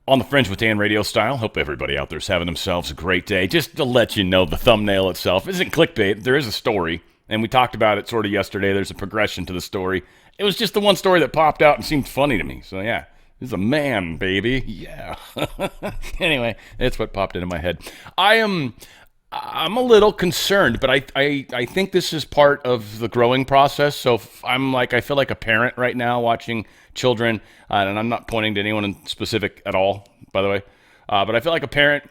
On the Fringe with Dan radio style. Hope everybody out there is having themselves a great day. Just to let you know, the thumbnail itself isn't clickbait. There is a story, and we talked about it sort of yesterday. There's a progression to the story. It was just the one story that popped out and seemed funny to me. So yeah, this is a man, baby. Yeah. Anyway, that's what popped into my head. I'm a little concerned, but I think this is part of the growing process. So I feel like a parent right now watching children, and I'm not pointing to anyone in specific at all, by the way, but I feel like a parent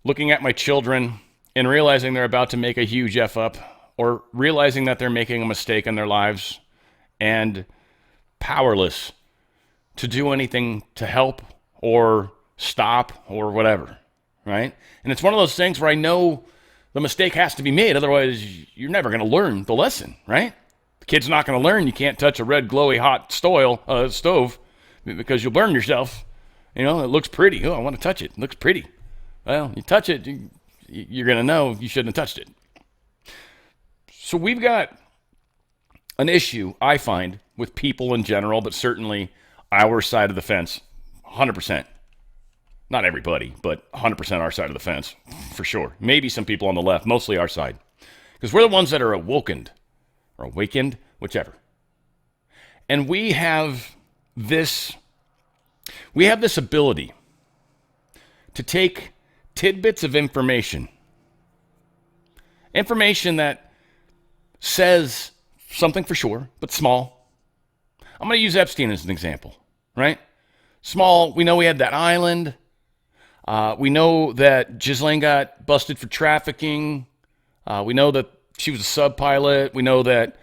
looking at my children and realizing they're about to make a huge F up, or realizing that they're making a mistake in their lives and powerless to do anything to help or stop or whatever. Right? And it's one of those things where I know the mistake has to be made. Otherwise, you're never going to learn the lesson, right? The kid's not going to learn you can't touch a red, glowy, hot stove because you'll burn yourself. You know, it looks pretty. Oh, I want to touch it. It looks pretty. Well, you touch it, you're going to know you shouldn't have touched it. So we've got an issue, I find, with people in general, but certainly our side of the fence, 100%. Not everybody, but 100% our side of the fence, for sure. Maybe some people on the left, mostly our side. Because we're the ones that are awakened, whichever. And we have this ability to take tidbits of information that says something for sure, but small. I'm going to use Epstein as an example, right? Small, we know we had that island. We know that Ghislaine got busted for trafficking. We know that she was a sub pilot. We know that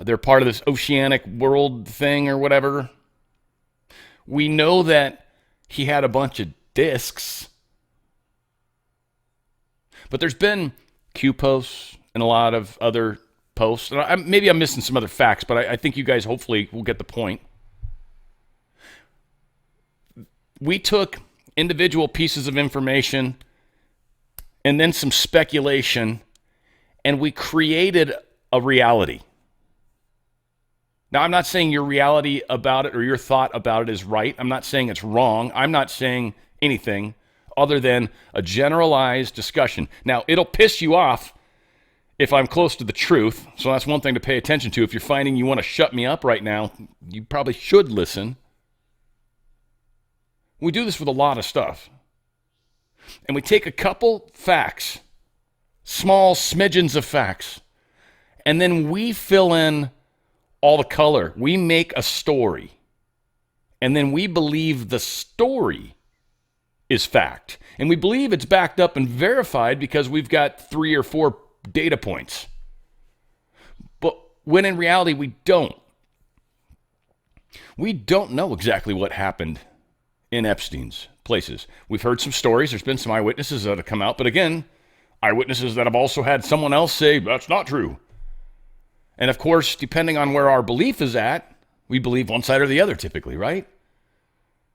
they're part of this oceanic world thing or whatever. We know that he had a bunch of discs. But there's been Q posts and a lot of other posts. Maybe I'm missing some other facts, but I think you guys hopefully will get the point. We took individual pieces of information and then some speculation, and we created a reality. Now, I'm not saying your reality about it or your thought about it is right. I'm not saying it's wrong. I'm not saying anything other than a generalized discussion. Now, it'll piss you off if I'm close to the truth, so that's one thing to pay attention to. If you're finding you want to shut me up right now, you probably should listen. We do this with a lot of stuff. And we take a couple facts, small smidgens of facts, and then we fill in all the color. We make a story. And then we believe the story is fact. And we believe it's backed up and verified because we've got 3 or 4 data points. But when in reality, we don't. We don't know exactly what happened in Epstein's places. We've heard some stories. There's been some eyewitnesses that have come out. But again, eyewitnesses that have also had someone else say, that's not true. And of course, depending on where our belief is at, we believe one side or the other typically, right?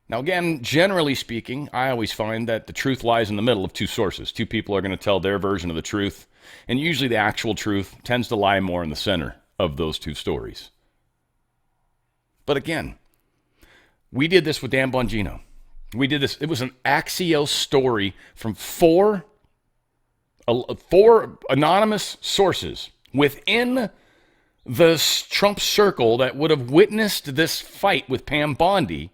Now again, generally speaking, I always find that the truth lies in the middle of 2 sources. 2 people are going to tell their version of the truth. And usually the actual truth tends to lie more in the center of those 2 stories. But again, we did this with Dan Bongino. We did this. It was an Axios story from 4 anonymous sources within the Trump circle that would have witnessed this fight with Pam Bondi.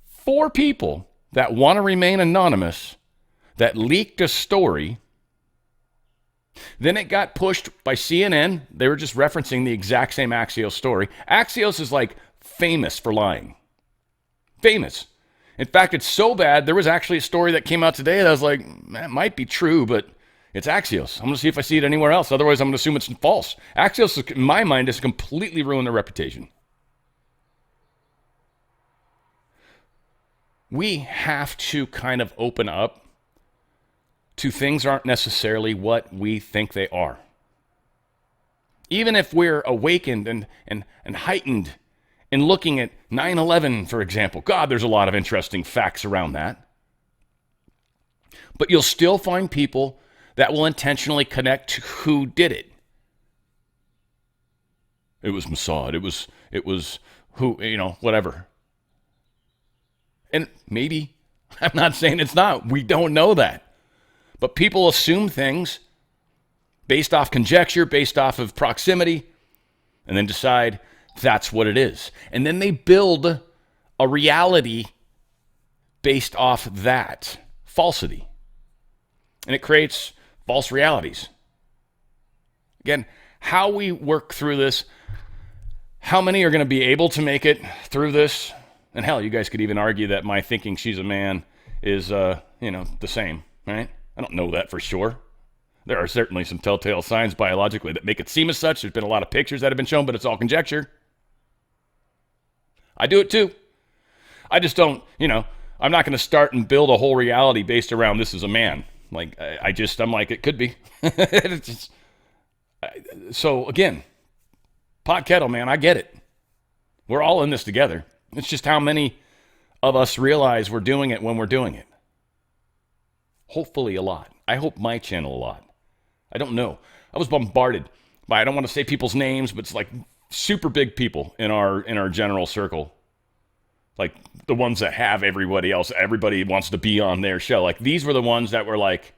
4 people that want to remain anonymous that leaked a story. Then it got pushed by CNN. They were just referencing the exact same Axios story. Axios is like famous for lying. Famous. In fact, it's so bad, there was actually a story that came out today that I was like, that might be true, but it's Axios. I'm going to see if I see it anywhere else. Otherwise, I'm going to assume it's false. Axios, in my mind, has completely ruined their reputation. We have to kind of open up to things aren't necessarily what we think they are. Even if we're awakened and heightened in looking at 9/11, for example. God, there's a lot of interesting facts around that. But you'll still find people that will intentionally connect to who did it. It was Mossad. It was who, whatever. And maybe I'm not saying it's not. We don't know that. But people assume things based off conjecture, based off of proximity, and then decide that's what it is. And then they build a reality based off that falsity. And it creates false realities. Again, how we work through this, how many are going to be able to make it through this? And hell, you guys could even argue that my thinking she's a man is, the same, right? I don't know that for sure. There are certainly some telltale signs biologically that make it seem as such. There's been a lot of pictures that have been shown, but it's all conjecture. I do it too. I just don't, I'm not going to start and build a whole reality based around this is a man. Like, I'm like, it could be. So again, pot kettle, man, I get it. We're all in this together. It's just how many of us realize we're doing it when we're doing it. Hopefully a lot. I hope my channel a lot. I don't know. I was bombarded by, I don't want to say people's names, but it's like super big people in our general circle. Like the ones that have everybody else. Everybody wants to be on their show. Like these were the ones that were like,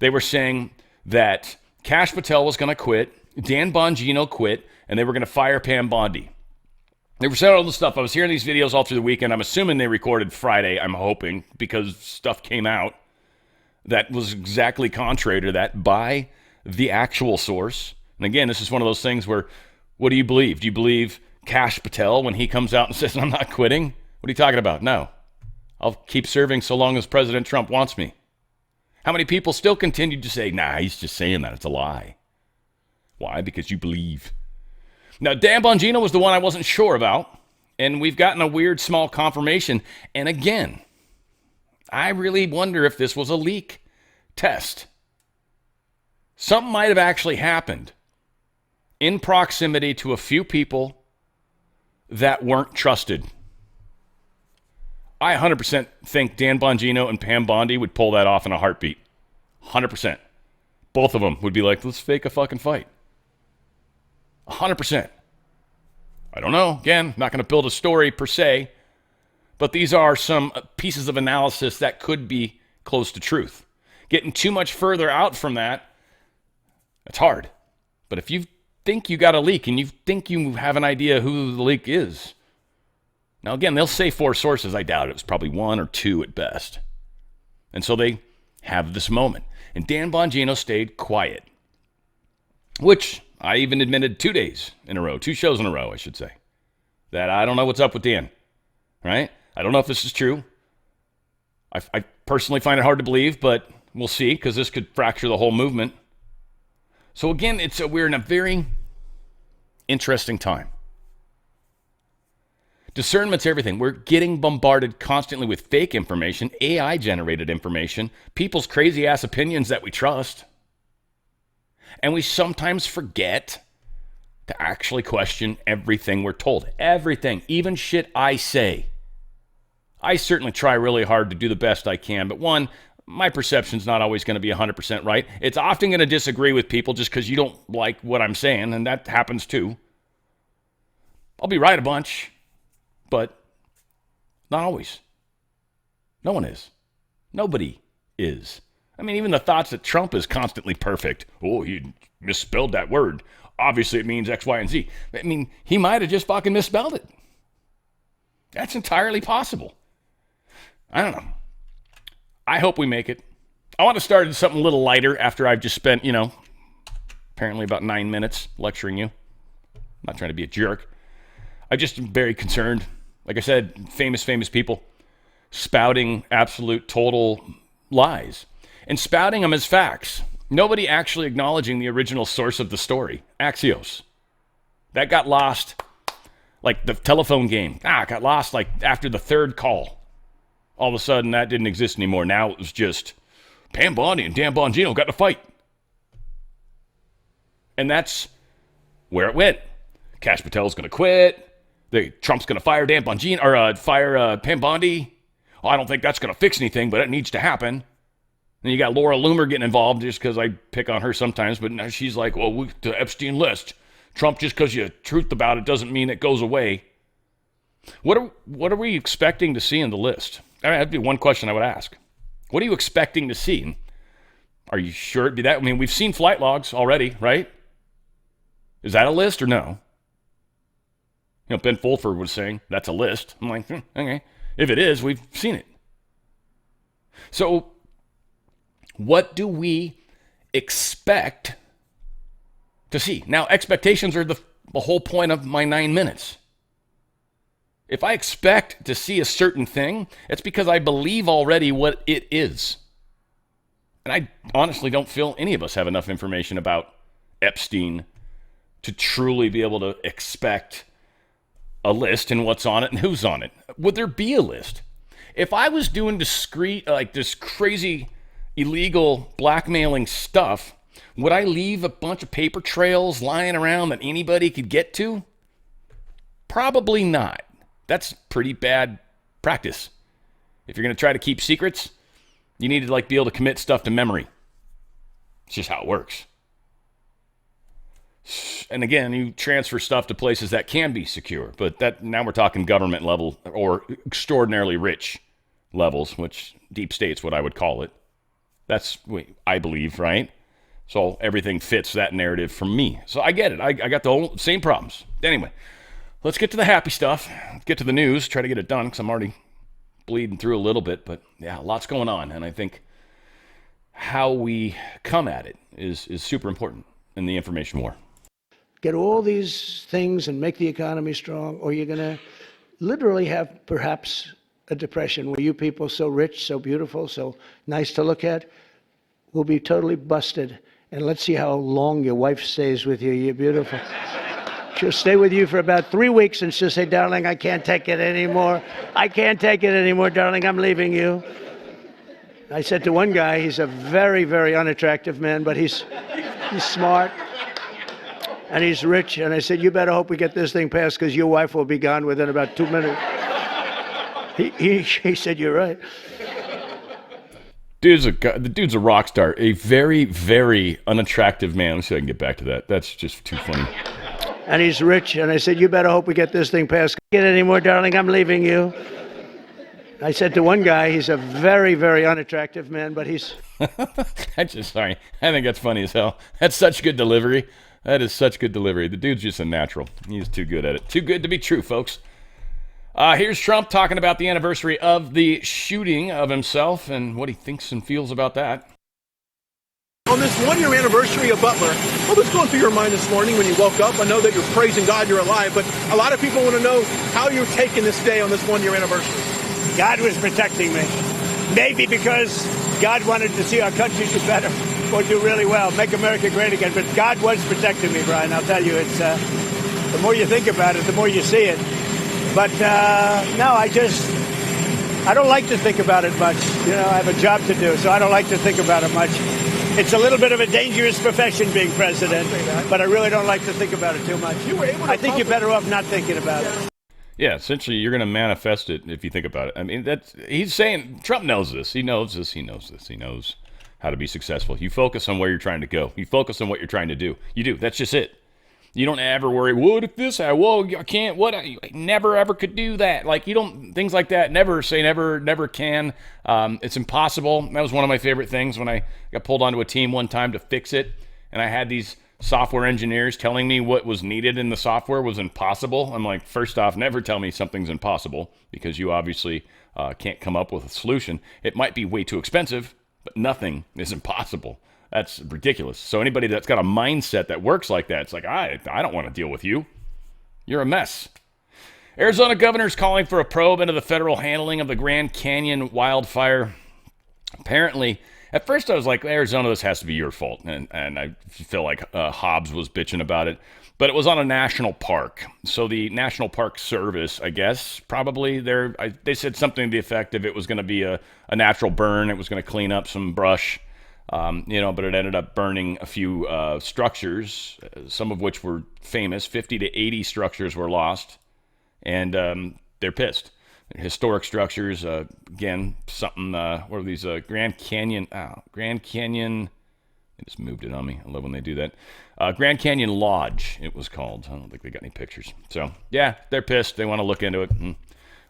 they were saying that Kash Patel was going to quit, Dan Bongino quit, and they were going to fire Pam Bondi. They were saying all this stuff. I was hearing these videos all through the weekend. I'm assuming they recorded Friday, I'm hoping, because stuff came out that was exactly contrary to that by the actual source. And again, this is one of those things where, what do you believe? Do you believe Kash Patel when he comes out and says, I'm not quitting? What are you talking about? No. I'll keep serving so long as President Trump wants me. How many people still continue to say, nah, he's just saying that. It's a lie. Why? Because you believe. Now, Dan Bongino was the one I wasn't sure about, and we've gotten a weird small confirmation. And again, I really wonder if this was a leak test. Something might have actually happened in proximity to a few people that weren't trusted. I 100% think Dan Bongino and Pam Bondi would pull that off in a heartbeat. 100%. Both of them would be like, let's fake a fucking fight. 100%. I don't know. Again, not going to build a story per se, but these are some pieces of analysis that could be close to truth. Getting too much further out from that, it's hard. But if you think you got a leak and you think you have an idea who the leak is, now again, they'll say 4 sources. I doubt it. It was probably 1 or 2 at best. And so they have this moment. And Dan Bongino stayed quiet, which I even admitted 2 days in a row, 2 shows in a row, I should say, that I don't know what's up with Dan, right? I don't know if this is true. I personally find it hard to believe, but we'll see, because this could fracture the whole movement. So again, we're in a very interesting time. Discernment's everything. We're getting bombarded constantly with fake information, AI-generated information, people's crazy-ass opinions that we trust. And we sometimes forget to actually question everything we're told. Everything, even shit I say. I certainly try really hard to do the best I can, but one, my perception's not always going to be 100% right. It's often going to disagree with people just because you don't like what I'm saying, and that happens too. I'll be right a bunch, but not always. No one is. Nobody is. I mean, even the thoughts that Trump is constantly perfect. Oh, he misspelled that word. Obviously, it means X, Y, and Z. I mean, he might have just fucking misspelled it. That's entirely possible. I don't know. I hope we make it. I want to start with something a little lighter after I've just spent, apparently about 9 minutes lecturing you. I'm not trying to be a jerk. I just am very concerned. Like I said, famous people spouting absolute total lies and spouting them as facts. Nobody actually acknowledging the original source of the story, Axios. That got lost like the telephone game. Got lost like after the 3rd call. All of a sudden, that didn't exist anymore. Now it was just Pam Bondi and Dan Bongino got to fight. And that's where it went. Kash Patel's going to quit. Trump's going to fire Dan Bongino, or fire Pam Bondi. Oh, I don't think that's going to fix anything, but it needs to happen. Then you got Laura Loomer getting involved just because I pick on her sometimes, but now she's like, well, the Epstein list. Trump, just because you truth about it doesn't mean it goes away. What are we expecting to see in the list? I mean, that'd be one question I would ask. What are you expecting to see? Are you sure it'd be that? I mean, we've seen flight logs already, right? Is that a list or no? You know, Ben Fulford was saying that's a list. I'm like, okay. If it is, we've seen it. So what do we expect to see? Now, expectations are the whole point of my 9 minutes. If I expect to see a certain thing, it's because I believe already what it is. And I honestly don't feel any of us have enough information about Epstein to truly be able to expect a list and what's on it and who's on it. Would there be a list? If I was doing discreet, like this crazy illegal blackmailing stuff, would I leave a bunch of paper trails lying around that anybody could get to? Probably not. That's pretty bad practice. If you're going to try to keep secrets, you need to be able to commit stuff to memory. It's just how it works. And again, you transfer stuff to places that can be secure, but that now we're talking government level or extraordinarily rich levels, which deep state's what I would call it. That's what I believe, right? So everything fits that narrative for me. So I get it. I got the same problems. Anyway, let's get to the happy stuff. Let's get to the news. Try to get it done because I'm already bleeding through a little bit. But yeah, lots going on. And I think how we come at it is super important in the information war. Get all these things and make the economy strong, or you're going to literally have perhaps a depression where you people so rich, so beautiful, so nice to look at will be totally busted. And let's see how long your wife stays with you. You're beautiful. She'll stay with you for about 3 weeks and she'll say, darling, I can't take it anymore. I can't take it anymore, darling. I'm leaving you. I said to one guy, he's a very, very unattractive man, but he's smart. And he's rich. And I said, you better hope we get this thing passed because your wife will be gone within about 2 minutes. He said, you're right. The dude's a rock star. A very, very unattractive man. Let's see if I can get back to that. That's just too funny. And he's rich. And I said, you better hope we get this thing passed. Get it anymore, darling. I'm leaving you. I said to one guy, he's a very, very unattractive man, but he's... Sorry. I think that's funny as hell. That's such good delivery. That is such good delivery. The dude's just a natural. He's too good at it. Too good to be true, folks. Here's Trump talking about the anniversary of the shooting of himself and what he thinks and feels about that. On this one-year anniversary of Butler, what was going through your mind this morning when you woke up? I know that you're praising God you're alive, but a lot of people want to know how you're taking this day on this one-year anniversary. God was protecting me. Maybe because God wanted to see our country do better or do really well, make America great again. But God was protecting me, Brian. I'll tell you, it's the more you think about it, the more you see it. But no, I don't like to think about it much. You know, I have a job to do, so I don't like to think about it much. It's a little bit of a dangerous profession being president, but I really don't like to think about it too much. I think you're better off not thinking about it. Yeah, essentially, you're going to manifest it if you think about it. I mean, he's saying, Trump knows this. He knows this. He knows this. He knows how to be successful. You focus on where you're trying to go. You focus on what you're trying to do. You do. That's just it. You don't ever worry, what if this, whoa, I can't, what, I never ever could do that. Like, you don't, things like that, never say never, never can. It's impossible. That was one of my favorite things when I got pulled onto a team one time to fix it. And I had these software engineers telling me what was needed in the software was impossible. I'm like, first off, never tell me something's impossible because you obviously can't come up with a solution. It might be way too expensive, but nothing is impossible. That's ridiculous. So anybody that's got a mindset that works like that, it's like, I don't want to deal with you. You're a mess. Arizona governor's calling for a probe into the federal handling of the Grand Canyon wildfire. Apparently, at first I was like, Arizona, this has to be your fault. And I feel like Hobbs was bitching about it. But it was on a national park. So the National Park Service, I guess, probably they said something to the effect of it was going to be a natural burn. It was going to clean up some brush. But it ended up burning a few structures, some of which were famous. 50 to 80 structures were lost, and they're pissed. Historic structures, again, something, what are these, Grand Canyon, they just moved it on me. I love when they do that. Grand Canyon Lodge, it was called. I don't think they got any pictures. So, yeah, they're pissed. They want to look into it.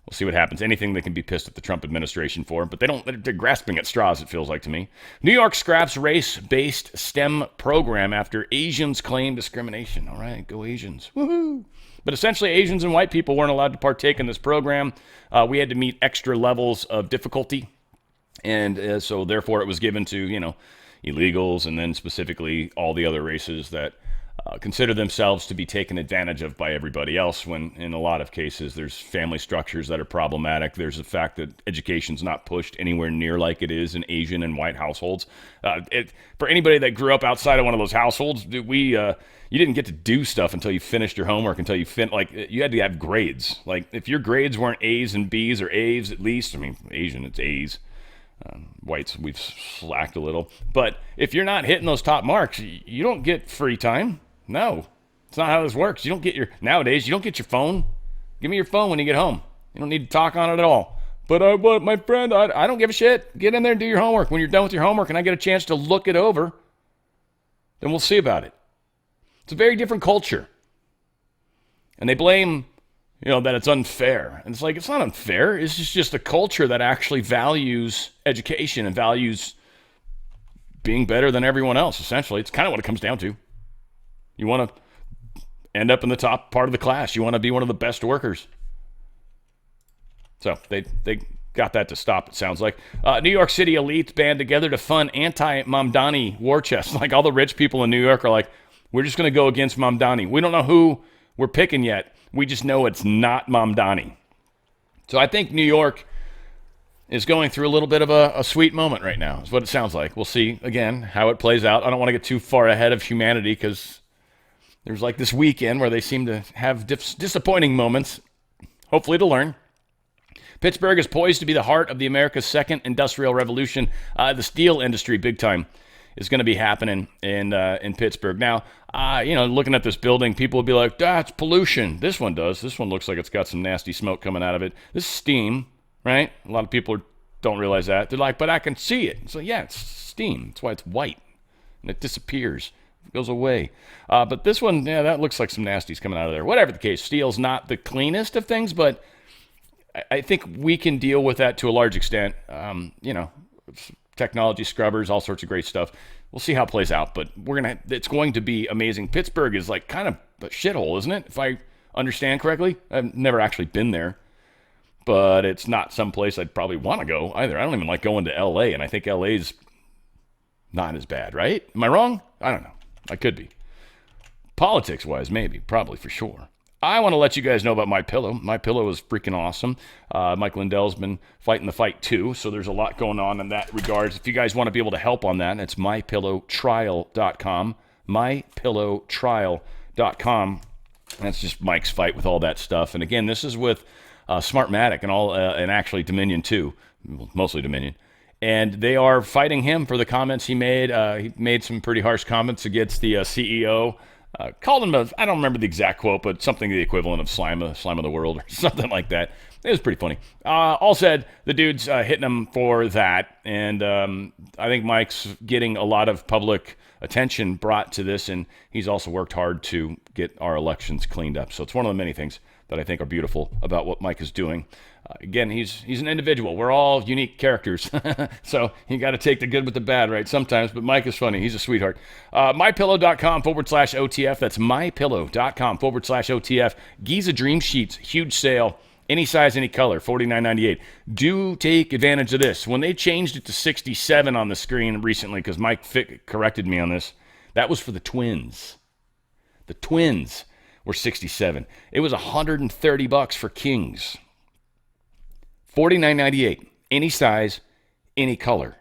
We'll see what happens. Anything they can be pissed at the Trump administration for, but they're grasping at straws, it feels like to me. New York scraps race-based STEM program after Asians claim discrimination. All right, go Asians. Woohoo! But essentially, Asians and white people weren't allowed to partake in this program. We had to meet extra levels of difficulty. And so therefore it was given to, illegals and then specifically all the other races that consider themselves to be taken advantage of by everybody else, when in a lot of cases there's family structures that are problematic. There's the fact that education's not pushed anywhere near like it is in Asian and white households. For anybody that grew up outside of one of those households, you didn't get to do stuff until you finished your homework, until you you had to have grades. Like if your grades weren't A's and B's or A's at least, Asian it's A's. Whites, we've slacked a little. But if you're not hitting those top marks, you don't get free time. No, it's not how this works. Nowadays, you don't get your phone. Give me your phone when you get home. You don't need to talk on it at all. But my friend, I don't give a shit. Get in there and do your homework. When you're done with your homework and I get a chance to look it over, then we'll see about it. It's a very different culture. And they blame that it's unfair. And it's like, it's not unfair. It's just a culture that actually values education and values being better than everyone else, essentially. It's kind of what it comes down to. You want to end up in the top part of the class. You want to be one of the best workers. So they got that to stop, it sounds like. New York City elites band together to fund anti-Mamdani war chests. Like all the rich people in New York are like, we're just going to go against Mamdani. We don't know who we're picking yet. We just know it's not Mamdani. So I think New York is going through a little bit of a sweet moment right now, is what it sounds like. We'll see, again, how it plays out. I don't want to get too far ahead of humanity because there's like this weekend where they seem to have disappointing moments, hopefully to learn. Pittsburgh is poised to be the heart of the America's second industrial revolution. The steel industry, big time, is going to be happening in Pittsburgh. Now, looking at this building, people will be like, it's pollution. This one does. This one looks like it's got some nasty smoke coming out of it. This is steam, right? A lot of people don't realize that. They're like, but I can see it. So yeah, it's steam. That's why it's white. And it disappears. It goes away. But this one, that looks like some nasties coming out of there. Whatever the case, steel's not the cleanest of things, but I think we can deal with that to a large extent. Technology, scrubbers, all sorts of great stuff. We'll see how it plays out, but it's going to be amazing. Pittsburgh is like kind of a shithole, isn't it? If I understand correctly. I've never actually been there, but it's not someplace I'd probably want to go either. I don't even like going to LA, and I think LA's not as bad, right? Am I wrong? I don't know. I could be. Politics-wise, maybe, probably for sure. I want to let you guys know about My Pillow. My Pillow is freaking awesome. Mike Lindell's been fighting the fight too, so there's a lot going on in that regards. If you guys want to be able to help on that, it's mypillowtrial.com. mypillowtrial.com. That's just Mike's fight with all that stuff. And again, this is with Smartmatic and actually Dominion too, mostly Dominion. And they are fighting him for the comments he made. He made some pretty harsh comments against the CEO. Called him I don't remember the exact quote, but something the equivalent of slime of the world or something like that. It was pretty funny. All said, the dude's hitting him for that. And I think Mike's getting a lot of public attention brought to this, and he's also worked hard to get our elections cleaned up. So it's one of the many things that I think are beautiful about what Mike is doing. Again, he's an individual. We're all unique characters. So you got to take the good with the bad, right? Sometimes, but Mike is funny. He's a sweetheart. MyPillow.com/OTF. That's MyPillow.com/OTF. Giza Dream Sheets, huge sale. Any size, any color, $49.98. Do take advantage of this. When they changed it to 67 on the screen recently, because Mike corrected me on this, that was for the twins. The twins were 67. It was $130 for kings. $49.98. Any size, any color.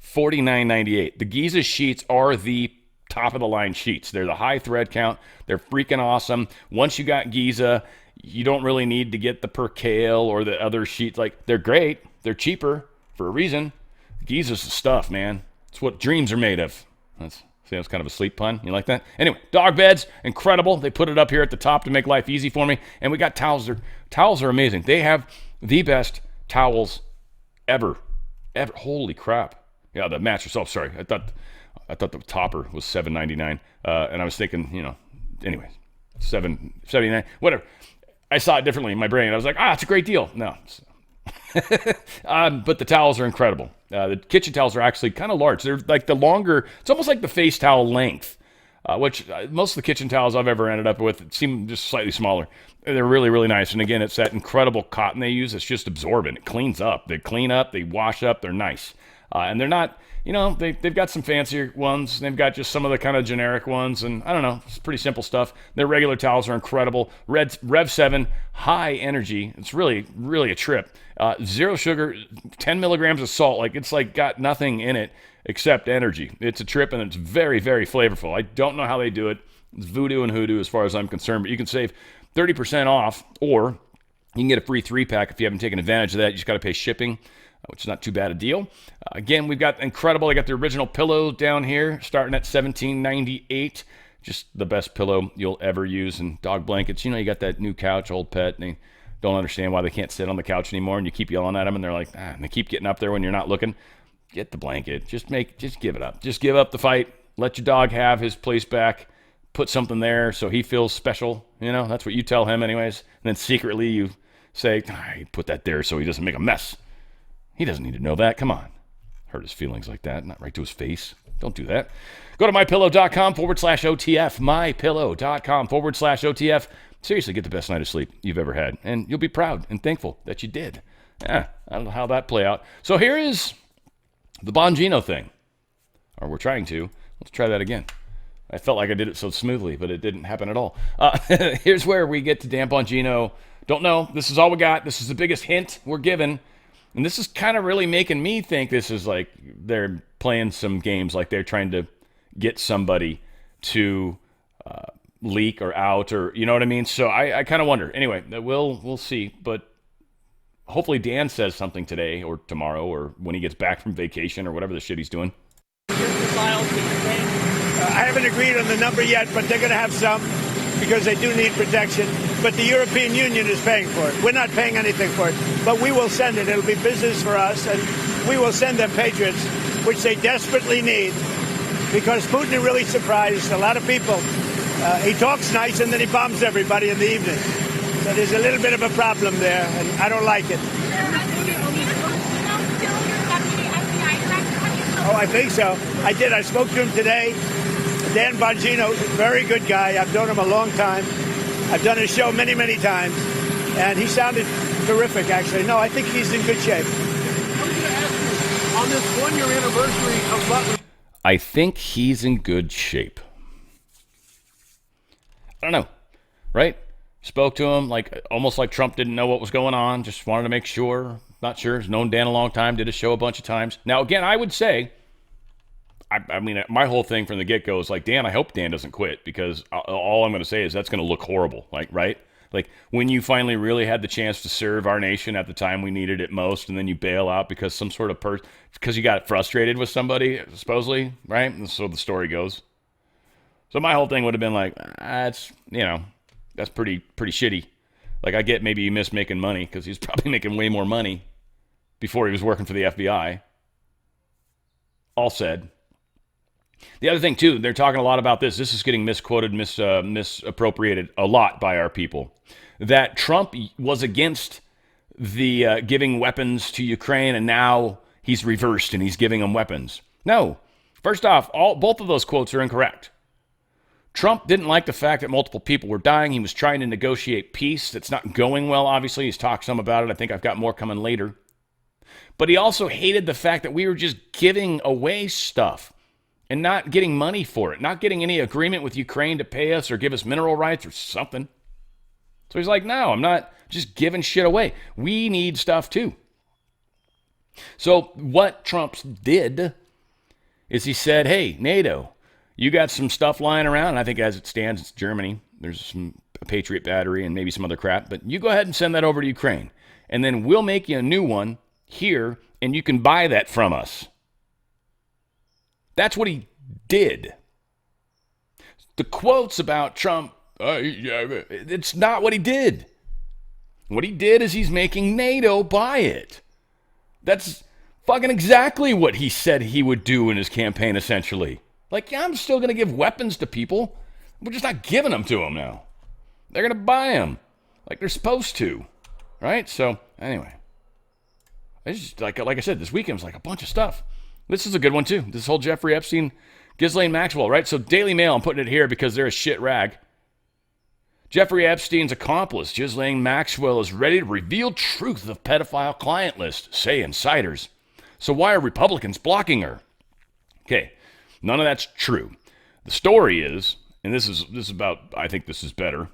$49.98. The Giza sheets are the top of the line sheets. They're the high thread count. They're freaking awesome. Once you got Giza, you don't really need to get the percale or the other sheets. Like, they're great. They're cheaper for a reason. Giza's the stuff, man. It's what dreams are made of. That's kind of a sleep pun. You like that? Anyway, dog beds, incredible. They put it up here at the top to make life easy for me. And we got towels. Towels are amazing. They have the best towels ever. Holy crap. Yeah, the mattress. Oh, sorry. I thought the topper was $7.99. And I was thinking, anyway, $7.79. Whatever. I saw it differently in my brain. I was like, it's a great deal. No. But the towels are incredible. The kitchen towels are actually kind of large. They're like the longer, it's almost like the face towel length, which most of the kitchen towels I've ever ended up with seem just slightly smaller. They're really, really nice. And again, it's that incredible cotton they use. It's just absorbent. It cleans up. They clean up. They wash up. They're nice. And they're not, they've got some fancier ones. They've got just some of the kind of generic ones. And I don't know, it's pretty simple stuff. Their regular towels are incredible. Rev 7, high energy. It's really, really a trip. Zero sugar, 10 milligrams of salt. Like, it's like got nothing in it except energy. It's a trip, and it's very, very flavorful. I don't know how they do it. It's voodoo and hoodoo as far as I'm concerned, but you can save 30% off, or you can get a free 3-pack if you haven't taken advantage of that. You just got to pay shipping, which is not too bad a deal. Again, we've got incredible. I got the original pillow down here starting at $17.98. Just the best pillow you'll ever use. And dog blankets, you got that new couch, old pet, and they don't understand why they can't sit on the couch anymore, and you keep yelling at them, and they're like, and they keep getting up there when you're not looking. Get the blanket. Just give it up. Just give up the fight. Let your dog have his place back. Put something there so he feels special. That's what you tell him anyways. And then secretly you say, put that there so he doesn't make a mess. He doesn't need to know that. Come on. Hurt his feelings like that. Not right to his face. Don't do that. Go to mypillow.com/OTF. mypillow.com/OTF. Seriously, get the best night of sleep you've ever had. And you'll be proud and thankful that you did. I don't know how that play out. So here is the Bongino thing. Or we're trying to. Let's try that again. I felt like I did it so smoothly, but it didn't happen at all. Here's where we get to Dan Bongino. Don't know. This is all we got. This is the biggest hint we're given. And this is kind of really making me think this is like they're playing some games, like they're trying to get somebody to leak or out, or you know what I mean? So I kind of wonder. Anyway, we'll see. But hopefully Dan says something today or tomorrow or when he gets back from vacation or whatever the shit he's doing. I haven't agreed on the number yet, but they're going to have some because they do need protection. But the European Union is paying for it. We're not paying anything for it, but we will send it. It'll be business for us, and we will send them Patriots, which they desperately need, because Putin is really surprised a lot of people. He talks nice, and then he bombs everybody in the evening. So there's a little bit of a problem there, and I don't like it. Oh, I think so. I did. I spoke to him today. Dan Bongino, very good guy. I've known him a long time. I've done his show many, many times. And he sounded terrific, actually. No, I think he's in good shape. I was going to ask you, on this one-year anniversary of Butler... I think he's in good shape. I don't know, right? Spoke to him almost like Trump didn't know what was going on. Just wanted to make sure. Not sure. He's known Dan a long time. Did a show a bunch of times. Now, again, I would say... I mean, my whole thing from the get-go is like, Dan, I hope Dan doesn't quit, because all I'm going to say is that's going to look horrible, right? Like, when you finally really had the chance to serve our nation at the time we needed it most, and then you bail out because some sort of because you got frustrated with somebody, supposedly, right? And so the story goes. So my whole thing would have been like, that's pretty shitty. Like, I get maybe you miss making money, because he's probably making way more money before he was working for the FBI. All said. The other thing, too, they're talking a lot about this. This is getting misquoted, misappropriated a lot by our people. That Trump was against the giving weapons to Ukraine, and now he's reversed and he's giving them weapons. No. First off, both of those quotes are incorrect. Trump didn't like the fact that multiple people were dying. He was trying to negotiate peace. That's not going well, obviously. He's talked some about it. I think I've got more coming later. But he also hated the fact that we were just giving away stuff and not getting money for it, not getting any agreement with Ukraine to pay us or give us mineral rights or something. So he's like, no, I'm not just giving shit away. We need stuff too. So what Trump did is he said, hey, NATO, you got some stuff lying around. And I think as it stands, it's Germany. There's a Patriot battery and maybe some other crap. But you go ahead and send that over to Ukraine. And then we'll make you a new one here, and you can buy that from us. That's what he did. The quotes about Trump, it's not what he did. What he did is he's making NATO buy it. That's fucking exactly what he said he would do in his campaign, essentially. Like, yeah, I'm still going to give weapons to people. We're just not giving them to them now. They're going to buy them. like they're supposed to, right? So anyway, it's just like I said, this weekend was like a bunch of stuff. This is a good one too. This whole Jeffrey Epstein, Ghislaine Maxwell, right? So Daily Mail, I'm putting it here because they're a shit rag. Jeffrey Epstein's accomplice, Ghislaine Maxwell, is ready to reveal truth of pedophile client list, say insiders. So why are Republicans blocking her? Okay, none of that's true. The story is, and this is about, I think this is better.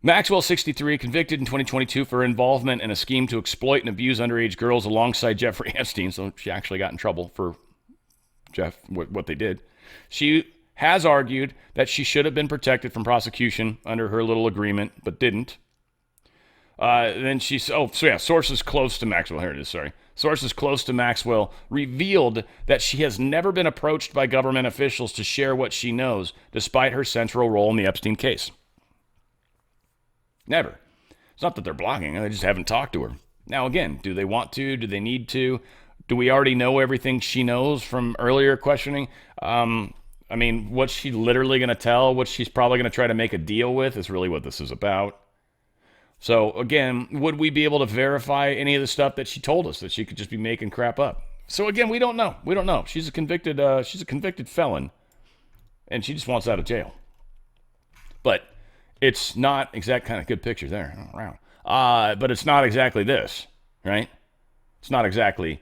Maxwell, 63, convicted in 2022 for involvement in a scheme to exploit and abuse underage girls alongside Jeffrey Epstein. So she actually got in trouble for what they did. She has argued that she should have been protected from prosecution under her little agreement, but didn't. Then sources close to Maxwell, here it is, sorry. Sources close to Maxwell revealed that she has never been approached by government officials to share what she knows, despite her central role in the Epstein case. Never. It's not that they're blocking her, they just haven't talked to her. Now again, do they want to? Do they need to? Do we already know everything she knows from earlier questioning? I mean, what's she literally going to tell? What she's probably going to try to make a deal with is really what this is about. So again, would we be able to verify any of the stuff that she told us, that she could just be making crap up? So again, we don't know. We don't know. She's a convicted felon, and she just wants out of jail. But it's not exact kind of good picture there. Oh, wow. But it's not exactly this, right? It's not exactly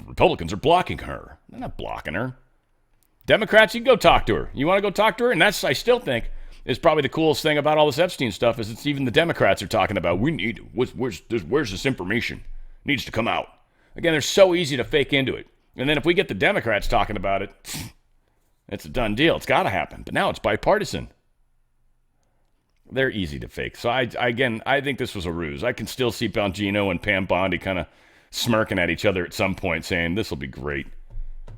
Republicans are blocking her. They're not blocking her. Democrats, you can go talk to her. You want to go talk to her? And that's, I still think, is probably the coolest thing about all this Epstein stuff is it's even the Democrats are talking about, where's this information? It needs to come out. Again, they're so easy to fake into it. And then if we get the Democrats talking about it, it's a done deal. It's got to happen. But now it's bipartisan. They're easy to fake. So I think this was a ruse. I can still see Bongino and Pam Bondi kind of smirking at each other at some point saying, this will be great.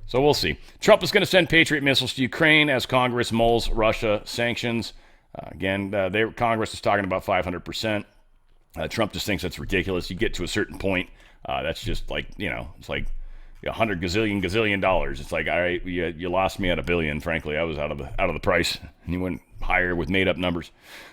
So we'll see. Trump is going to send Patriot missiles to Ukraine as Congress mulls Russia sanctions. Congress is talking about 500%. Trump just thinks that's ridiculous. You get to a certain point, that's just like, it's like $100 gazillion dollars. It's like, all right, you lost me at $1 billion. Frankly, I was out of the price, and you went higher with made up numbers.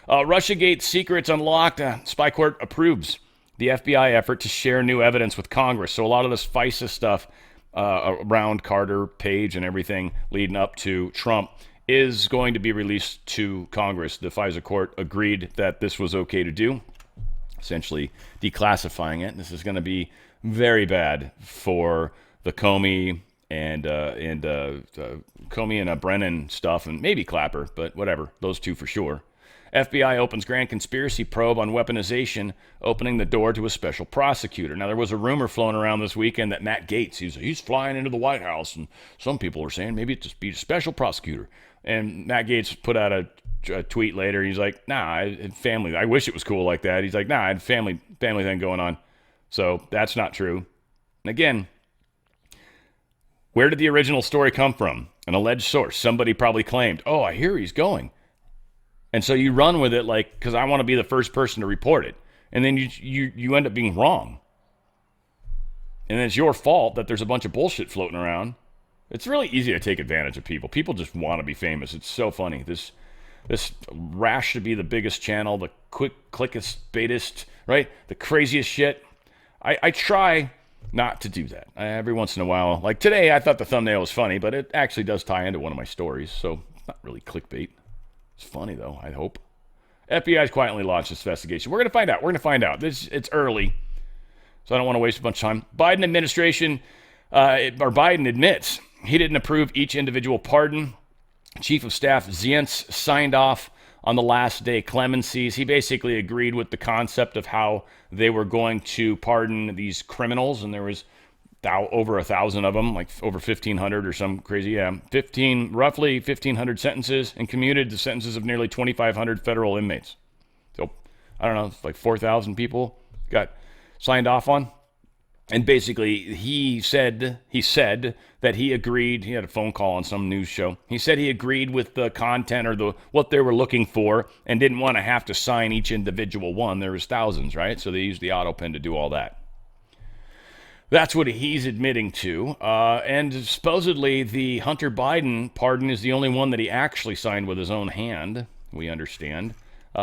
Russiagate secrets unlocked. Spy court approves the FBI effort to share new evidence with Congress. So a lot of this FISA stuff around Carter, Page, and everything leading up to Trump is going to be released to Congress. The FISA court agreed that this was okay to do, essentially declassifying it. This is going to be very bad for the Comey and Brennan stuff, and maybe Clapper, but whatever, those two for sure. FBI opens grand conspiracy probe on weaponization, opening the door to a special prosecutor. Now, there was a rumor flown around this weekend that Matt Gaetz, he's flying into the White House, and some people are saying maybe it's just be a special prosecutor. And Matt Gaetz put out a tweet later. He's like, nah, I had family. I wish it was cool like that. He's like, nah, I had family thing going on. So that's not true. And again, where did the original story come from? An alleged source. Somebody probably claimed, oh, I hear he's going. And so you run with it like, because I want to be the first person to report it. And then you end up being wrong. And it's your fault that there's a bunch of bullshit floating around. It's really easy to take advantage of people. People just want to be famous. It's so funny. This Rash should be the biggest channel, the clickest, baitest, right? The craziest shit. I try not to do that. Every once in a while. Like today, I thought the thumbnail was funny, but it actually does tie into one of my stories. So not really clickbait. It's funny, though, I hope. FBI's quietly launched this investigation. We're going to find out. It's early, so I don't want to waste a bunch of time. Biden administration, Biden admits he didn't approve each individual pardon. Chief of Staff Zients signed off on the last day clemencies. He basically agreed with the concept of how they were going to pardon these criminals, and there was over 1,000 of them, like over 1,500 or some crazy, roughly 1,500 sentences, and commuted the sentences of nearly 2,500 federal inmates. So, I don't know, it's like 4,000 people got signed off on. And basically, he said that he agreed. He had a phone call on some news show. He said he agreed with the content or what they were looking for and didn't want to have to sign each individual one. There was thousands, right? So they used the auto pen to do all that. That's what he's admitting to. And supposedly the Hunter Biden pardon is the only one that he actually signed with his own hand, we understand.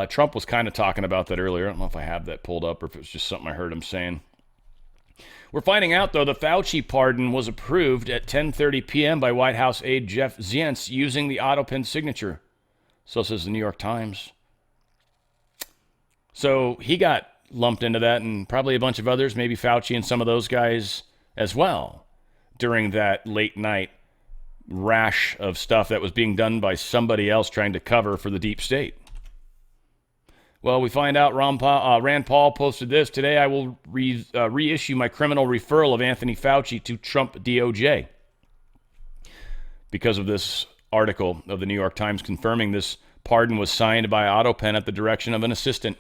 Trump was kind of talking about that earlier. I don't know if I have that pulled up or if it was just something I heard him saying. We're finding out, though, the Fauci pardon was approved at 10:30 p.m. by White House aide Jeff Zients using the AutoPen signature. So says the New York Times. So he got lumped into that, and probably a bunch of others, maybe Fauci and some of those guys as well, during that late night rash of stuff that was being done by somebody else trying to cover for the deep state. Well, we find out Rand Paul posted this. Today I will reissue my criminal referral of Anthony Fauci to Trump DOJ. Because of this article of the New York Times confirming this pardon was signed by AutoPen at the direction of an assistant.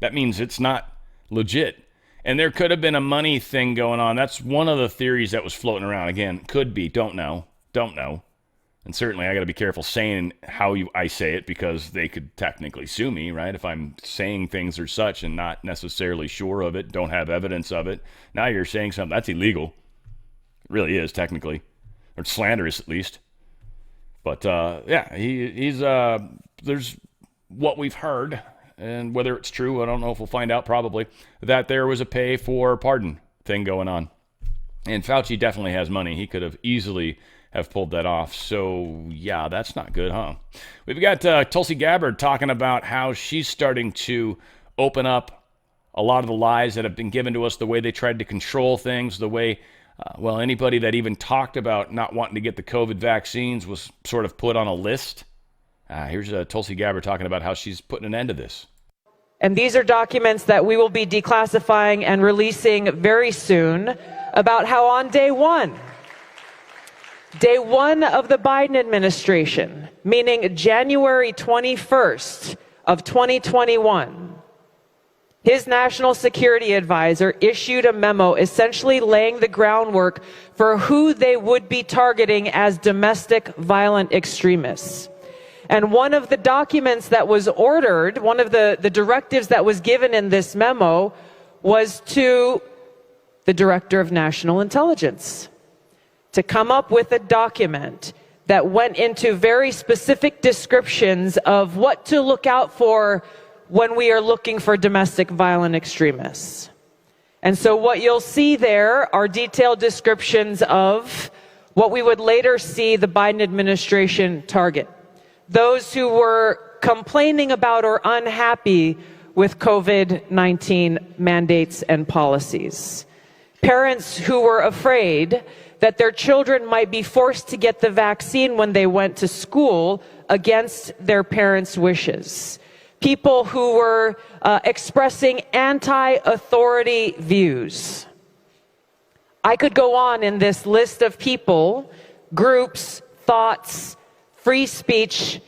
That means it's not legit. And there could have been a money thing going on. That's one of the theories that was floating around. Again, could be, don't know. And certainly I got to be careful saying how I say it, because they could technically sue me, right? If I'm saying things or such and not necessarily sure of it, don't have evidence of it. Now you're saying something that's illegal. It really is, technically. Or slanderous, at least. But yeah, he's there's what we've heard, and whether it's true, I don't know if we'll find out, probably, that there was a pay for pardon thing going on. And Fauci definitely has money. He could have easily have pulled that off. So, yeah, that's not good, huh? We've got Tulsi Gabbard talking about how she's starting to open up a lot of the lies that have been given to us, the way they tried to control things, the way, well, anybody that even talked about not wanting to get the COVID vaccines was sort of put on a list. Here's Tulsi Gabbard talking about how she's putting an end to this. And these are documents that we will be declassifying and releasing very soon about how on day one of the Biden administration, meaning January 21st of 2021, his national security advisor issued a memo essentially laying the groundwork for who they would be targeting as domestic violent extremists. And one of the documents that was ordered, one of the directives that was given in this memo, was to the Director of National Intelligence to come up with a document that went into very specific descriptions of what to look out for when we are looking for domestic violent extremists. And so what you'll see there are detailed descriptions of what we would later see the Biden administration target. Those who were complaining about or unhappy with COVID-19 mandates and policies. Parents who were afraid that their children might be forced to get the vaccine when they went to school against their parents' wishes. People who were expressing anti-authority views. I could go on in this list of people, groups, thoughts, free speech,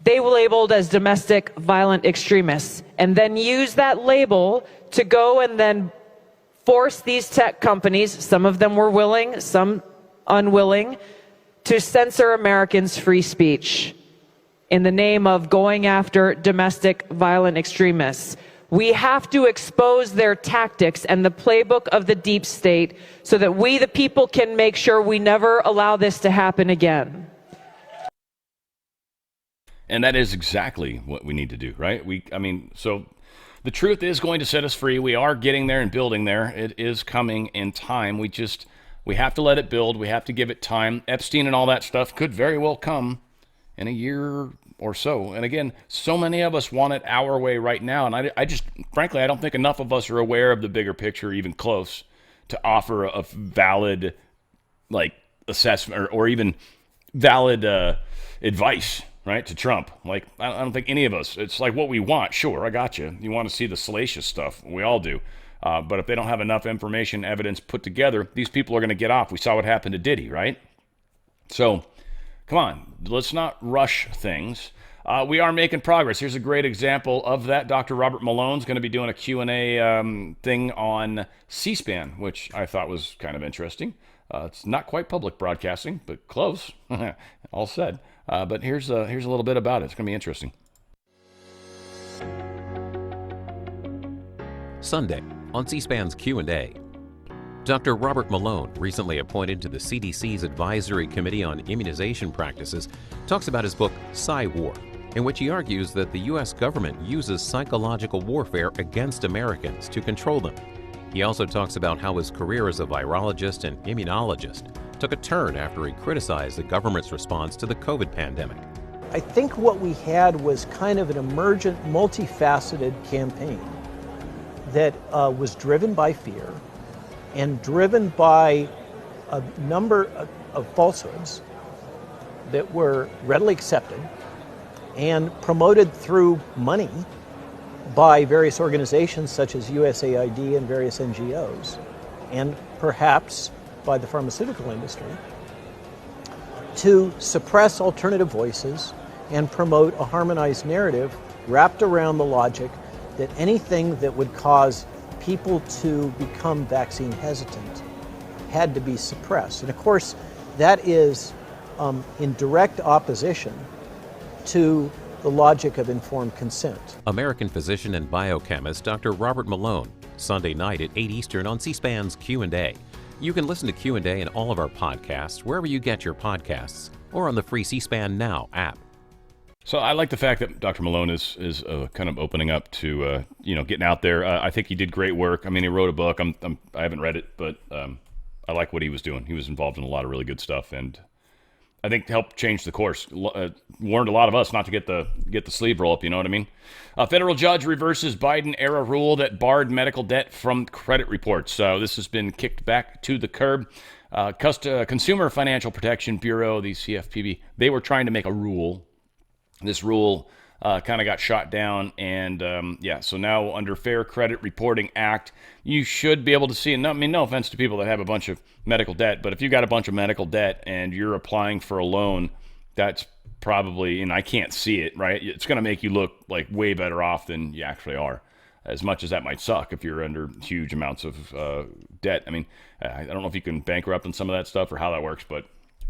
they were labeled as domestic violent extremists, and then use that label to go and then force these tech companies, some of them were willing, some unwilling, to censor Americans' free speech in the name of going after domestic violent extremists. We have to expose their tactics and the playbook of the deep state so that we, the people, can make sure we never allow this to happen again. And that is exactly what we need to do, right? So the truth is going to set us free. We are getting there and building there. It is coming in time. We have to let it build. We have to give it time. Epstein and all that stuff could very well come in a year or so. And again, so many of us want it our way right now. And I just, frankly, I don't think enough of us are aware of the bigger picture, even close, to offer a valid, assessment or even valid advice, right, to Trump. I don't think any of us, it's like what we want. Sure, I got you. You want to see the salacious stuff. We all do. But if they don't have enough information, evidence put together, these people are going to get off. We saw what happened to Diddy, right? So, come on. Let's not rush things. We are making progress. Here's a great example of that. Dr. Robert Malone's going to be doing a Q&A thing on C-SPAN, which I thought was kind of interesting. It's not quite public broadcasting, but close. All said. But here's a little bit about it. It's going to be interesting. Sunday on C-SPAN's Q&A. Dr. Robert Malone, recently appointed to the CDC's Advisory Committee on Immunization Practices, talks about his book, Psy War, in which he argues that the U.S. government uses psychological warfare against Americans to control them. He also talks about how his career as a virologist and immunologist took a turn after he criticized the government's response to the COVID pandemic. I think what we had was kind of an emergent, multifaceted campaign that was driven by fear and driven by a number of falsehoods that were readily accepted and promoted through money by various organizations such as USAID and various NGOs, and perhaps by the pharmaceutical industry, to suppress alternative voices and promote a harmonized narrative wrapped around the logic that anything that would cause people to become vaccine hesitant had to be suppressed. And of course, that is in direct opposition to the logic of informed consent. American physician and biochemist Dr. Robert Malone, Sunday night at 8 Eastern on C-SPAN's Q&A. You can listen to Q&A in all of our podcasts, wherever you get your podcasts, or on the free C-SPAN Now app. So I like the fact that Dr. Malone is kind of opening up to, getting out there. I think he did great work. I mean, he wrote a book. I haven't read it, but I like what he was doing. He was involved in a lot of really good stuff, and I think helped change the course. Warned a lot of us not to get the sleeve roll up, you know what I mean? A federal judge reverses Biden-era rule that barred medical debt from credit reports. So this has been kicked back to the curb. Consumer Financial Protection Bureau, the CFPB, they were trying to make a rule. This rule kind of got shot down, and so now under Fair Credit Reporting Act, you should be able to see, and no offense to people that have a bunch of medical debt, but if you've got a bunch of medical debt and you're applying for a loan, that's probably, and I can't see it, right? It's going to make you look like way better off than you actually are, as much as that might suck if you're under huge amounts of debt. I mean, I don't know if you can bankrupt on some of that stuff or how that works, but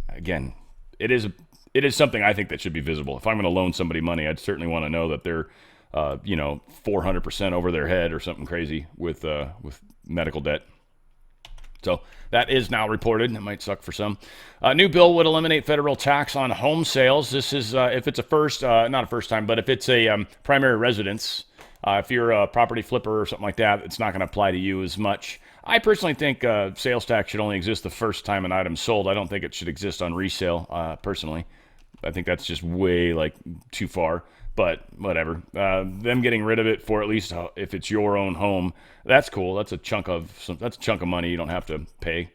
again, it is something I think that should be visible. If I'm going to loan somebody money, I'd certainly want to know that they're, 400% over their head or something crazy with medical debt. So that is now reported. It might suck for some. A new bill would eliminate federal tax on home sales. This is if it's not a first time, but if it's a primary residence, if you're a property flipper or something like that, it's not going to apply to you as much. I personally think sales tax should only exist the first time an item's sold. I don't think it should exist on resale, personally. I think that's just way too far, but whatever. Them getting rid of it for at least if it's your own home, that's cool. That's a chunk of money you don't have to pay.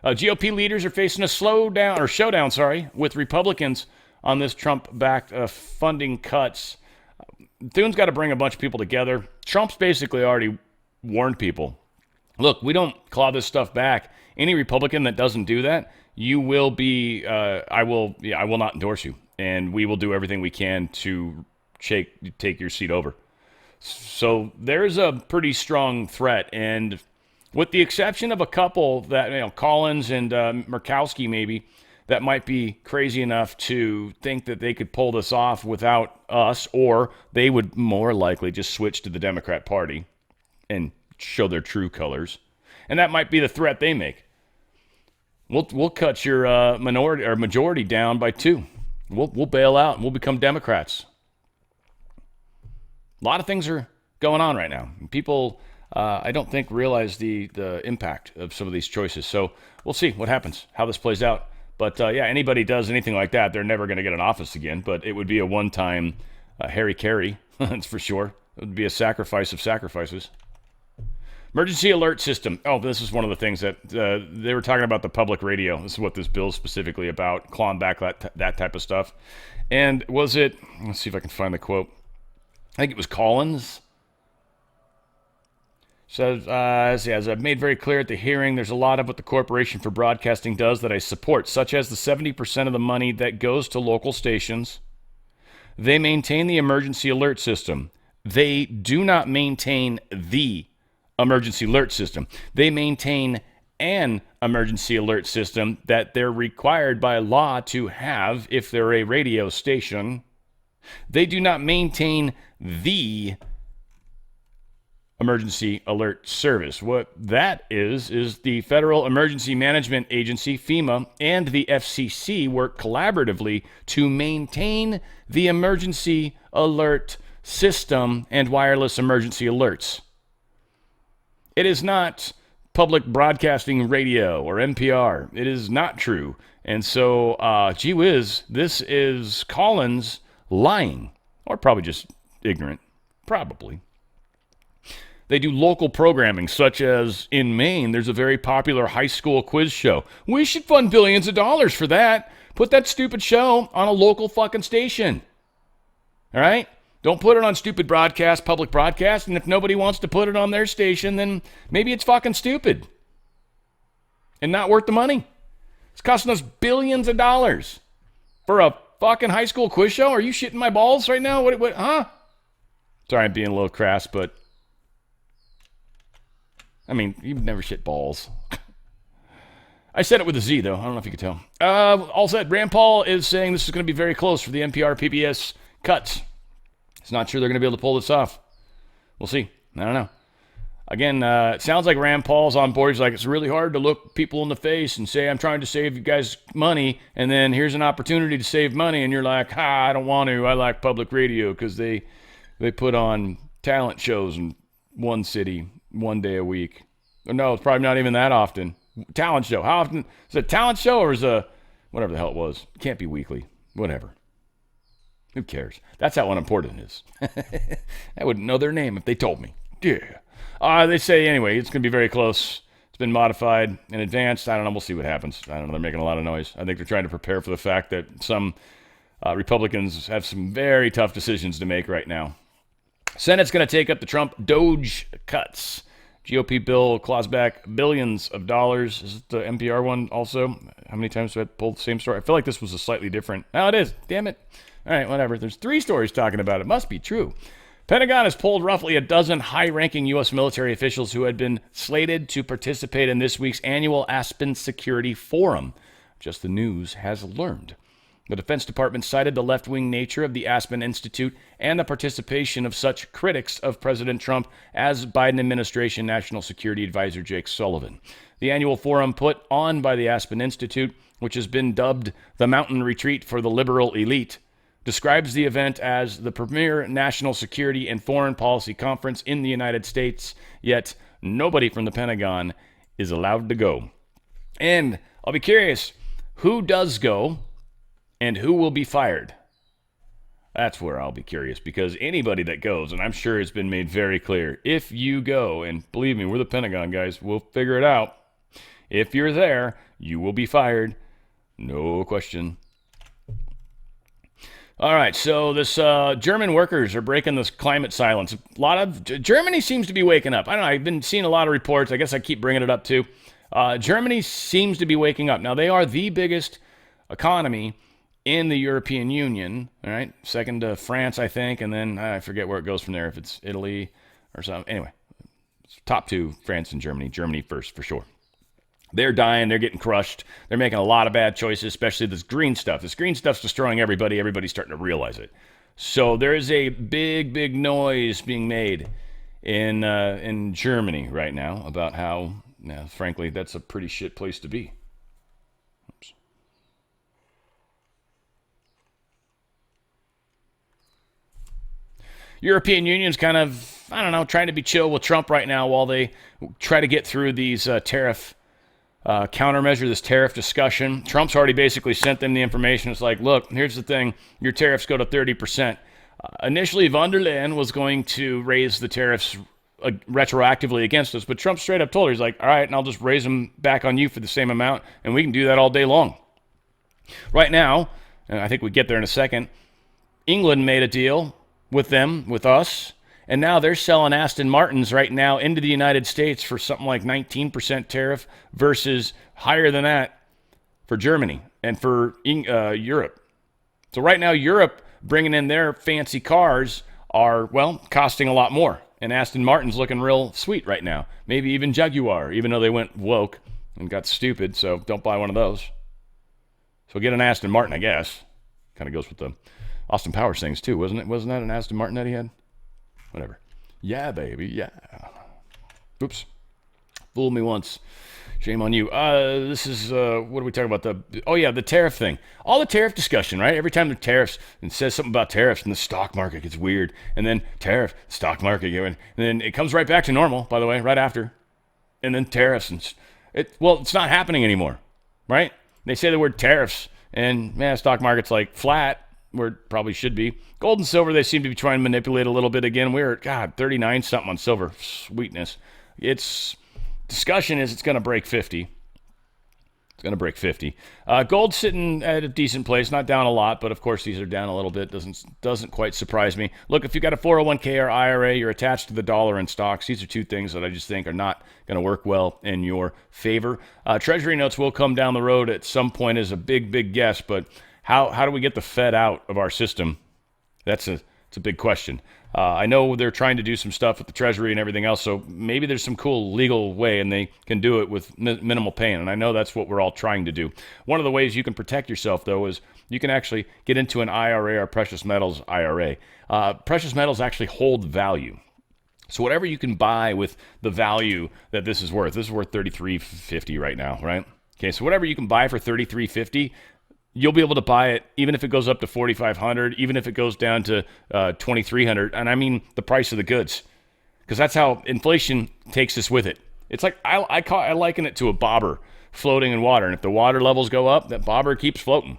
GOP leaders are facing a showdown with Republicans on this Trump-backed funding cuts. Thune's got to bring a bunch of people together. Trump's basically already warned people. Look, we don't claw this stuff back. Any Republican that doesn't do that, you will be, I will not endorse you. And we will do everything we can to take your seat over. So there's a pretty strong threat. And with the exception of a couple that, Collins and Murkowski maybe, that might be crazy enough to think that they could pull this off without us, or they would more likely just switch to the Democrat Party and show their true colors. And that might be the threat they make. We'll cut your minority or majority down by 2. We'll bail out and we'll become Democrats. A lot of things are going on right now. People, I don't think, realize the impact of some of these choices. So we'll see what happens, how this plays out. But anybody does anything like that, they're never going to get an office again. But it would be a one-time Harry Carey, that's for sure. It would be a sacrifice of sacrifices. Emergency alert system. Oh, this is one of the things that they were talking about, the public radio. This is what this bill is specifically about, clawing back that type of stuff. And was it, let's see if I can find the quote. I think it was Collins. Says, as I've made very clear at the hearing, there's a lot of what the Corporation for Broadcasting does that I support, such as the 70% of the money that goes to local stations. They maintain the emergency alert system. They do not maintain the emergency alert system. They maintain an emergency alert system that they're required by law to have if they're a radio station. They do not maintain the Emergency Alert Service. What that is the Federal Emergency Management Agency, FEMA, and the FCC work collaboratively to maintain the emergency alert system and wireless emergency alerts. It is not public broadcasting radio or NPR. It is not true. And so, gee whiz, this is Collins lying, or probably just ignorant. Probably. They do local programming, such as in Maine, there's a very popular high school quiz show. We should fund billions of dollars for that. Put that stupid show on a local fucking station. All right? Don't put it on stupid broadcast, public broadcast, and if nobody wants to put it on their station, then maybe it's fucking stupid and not worth the money. It's costing us billions of dollars for a fucking high school quiz show. Are you shitting my balls right now? What, huh? Sorry, I'm being a little crass, but I mean, you've never shit balls. I said it with a Z, though. I don't know if you could tell. All said, Rand Paul is saying this is going to be very close for the NPR PBS cuts. He's not sure they're going to be able to pull this off. We'll see. I don't know. Again, it sounds like Rand Paul's on board. He's like, it's really hard to look people in the face and say, I'm trying to save you guys money, and then here's an opportunity to save money, and you're like, I don't want to. I like public radio because they put on talent shows in one city 1 day a week. Or no, it's probably not even that often. Talent show. How often? Is it a talent show or is it a whatever the hell it was? It can't be weekly. Whatever. Who cares? That's how unimportant it is. I wouldn't know their name if they told me. Yeah. They say anyway, it's going to be very close. It's been modified in advance. I don't know. We'll see what happens. I don't know. They're making a lot of noise. I think they're trying to prepare for the fact that some Republicans have some very tough decisions to make right now. Senate's going to take up the Trump Doge cuts. GOP bill claws back billions of dollars. Is it the NPR one also? How many times do I pull the same story? I feel like this was a slightly different. Oh, it is. Damn it. All right, whatever. There's 3 stories talking about it. Must be true. Pentagon has pulled roughly a dozen high-ranking U.S. military officials who had been slated to participate in this week's annual Aspen Security Forum. Just the news has learned. The Defense Department cited the left-wing nature of the Aspen Institute and the participation of such critics of President Trump as Biden administration National Security Advisor Jake Sullivan. The annual forum put on by the Aspen Institute, which has been dubbed the mountain retreat for the liberal elite, describes the event as the premier national security and foreign policy conference in the United States, yet nobody from the Pentagon is allowed to go. And I'll be curious, who does go and who will be fired? That's where I'll be curious, because anybody that goes, and I'm sure it's been made very clear, if you go, and believe me, we're the Pentagon guys, we'll figure it out. If you're there, you will be fired. No question. All right, so this German workers are breaking this climate silence. A lot of Germany seems to be waking up. I don't know. I've been seeing a lot of reports. I guess I keep bringing it up too. Germany seems to be waking up. Now, they are the biggest economy in the European Union, all right? Second to France, I think, and then I forget where it goes from there, if it's Italy or something. Anyway, top 2, France and Germany. Germany first, for sure. They're dying. They're getting crushed. They're making a lot of bad choices, especially this green stuff. This green stuff's destroying everybody. Everybody's starting to realize it. So there is a big, big noise being made in Germany right now about how, frankly, that's a pretty shit place to be. Oops. European Union's kind of, I don't know, trying to be chill with Trump right now while they try to get through these tariff countermeasure, this tariff discussion. Trump's already basically sent them the information. It's like, look, here's the thing. Your tariffs go to 30%. Initially, von der Leyen was going to raise the tariffs retroactively against us, but Trump straight up told her, he's like, all right, and I'll just raise them back on you for the same amount, and we can do that all day long. Right now, and I think we get there in a second, England made a deal with them, with us, and now they're selling Aston Martins right now into the United States for something like 19% tariff versus higher than that for Germany and for Europe. So right now, Europe bringing in their fancy cars are, well, costing a lot more. And Aston Martin's looking real sweet right now. Maybe even Jaguar, even though they went woke and got stupid. So don't buy one of those. So get an Aston Martin, I guess. Kind of goes with the Austin Powers things too, wasn't it? Wasn't that an Aston Martin that he had? Whatever. Yeah, baby. Yeah. Oops. Fooled me once. Shame on you. This is, what are we talking about? The tariff thing. All the tariff discussion, right? Every time the tariffs and says something about tariffs and the stock market gets weird. And then tariff, stock market, and then it comes right back to normal, by the way, right after. And then tariffs. It's not happening anymore, right? They say the word tariffs and, man, stock market's like flat where it probably should be. Gold and silver, they seem to be trying to manipulate a little bit again. We're at, 39 something on silver. Sweetness. Discussion is it's going to break 50. It's going to break 50. Gold's sitting at a decent place, not down a lot, but of course these are down a little bit. Doesn't quite surprise me. Look, if you got a 401k or IRA, you're attached to the dollar and stocks. These are two things that I just think are not going to work well in your favor. Treasury notes will come down the road at some point is a big guess, but how do we get the Fed out of our system? It's a big question. I know they're trying to do some stuff with the Treasury and everything else, so maybe there's some cool legal way and they can do it with minimal pain, and I know that's what we're all trying to do. One of the ways you can protect yourself, though, is you can actually get into an IRA or precious metals IRA. Precious metals actually hold value. So whatever you can buy with the value that this is worth $33.50 right now, right? Okay, so whatever you can buy for $33.50, you'll be able to buy it even if it goes up to $4,500, even if it goes down to $2,300. And I mean the price of the goods, because that's how inflation takes us with it. It's like I liken it to a bobber floating in water. And if the water levels go up, that bobber keeps floating.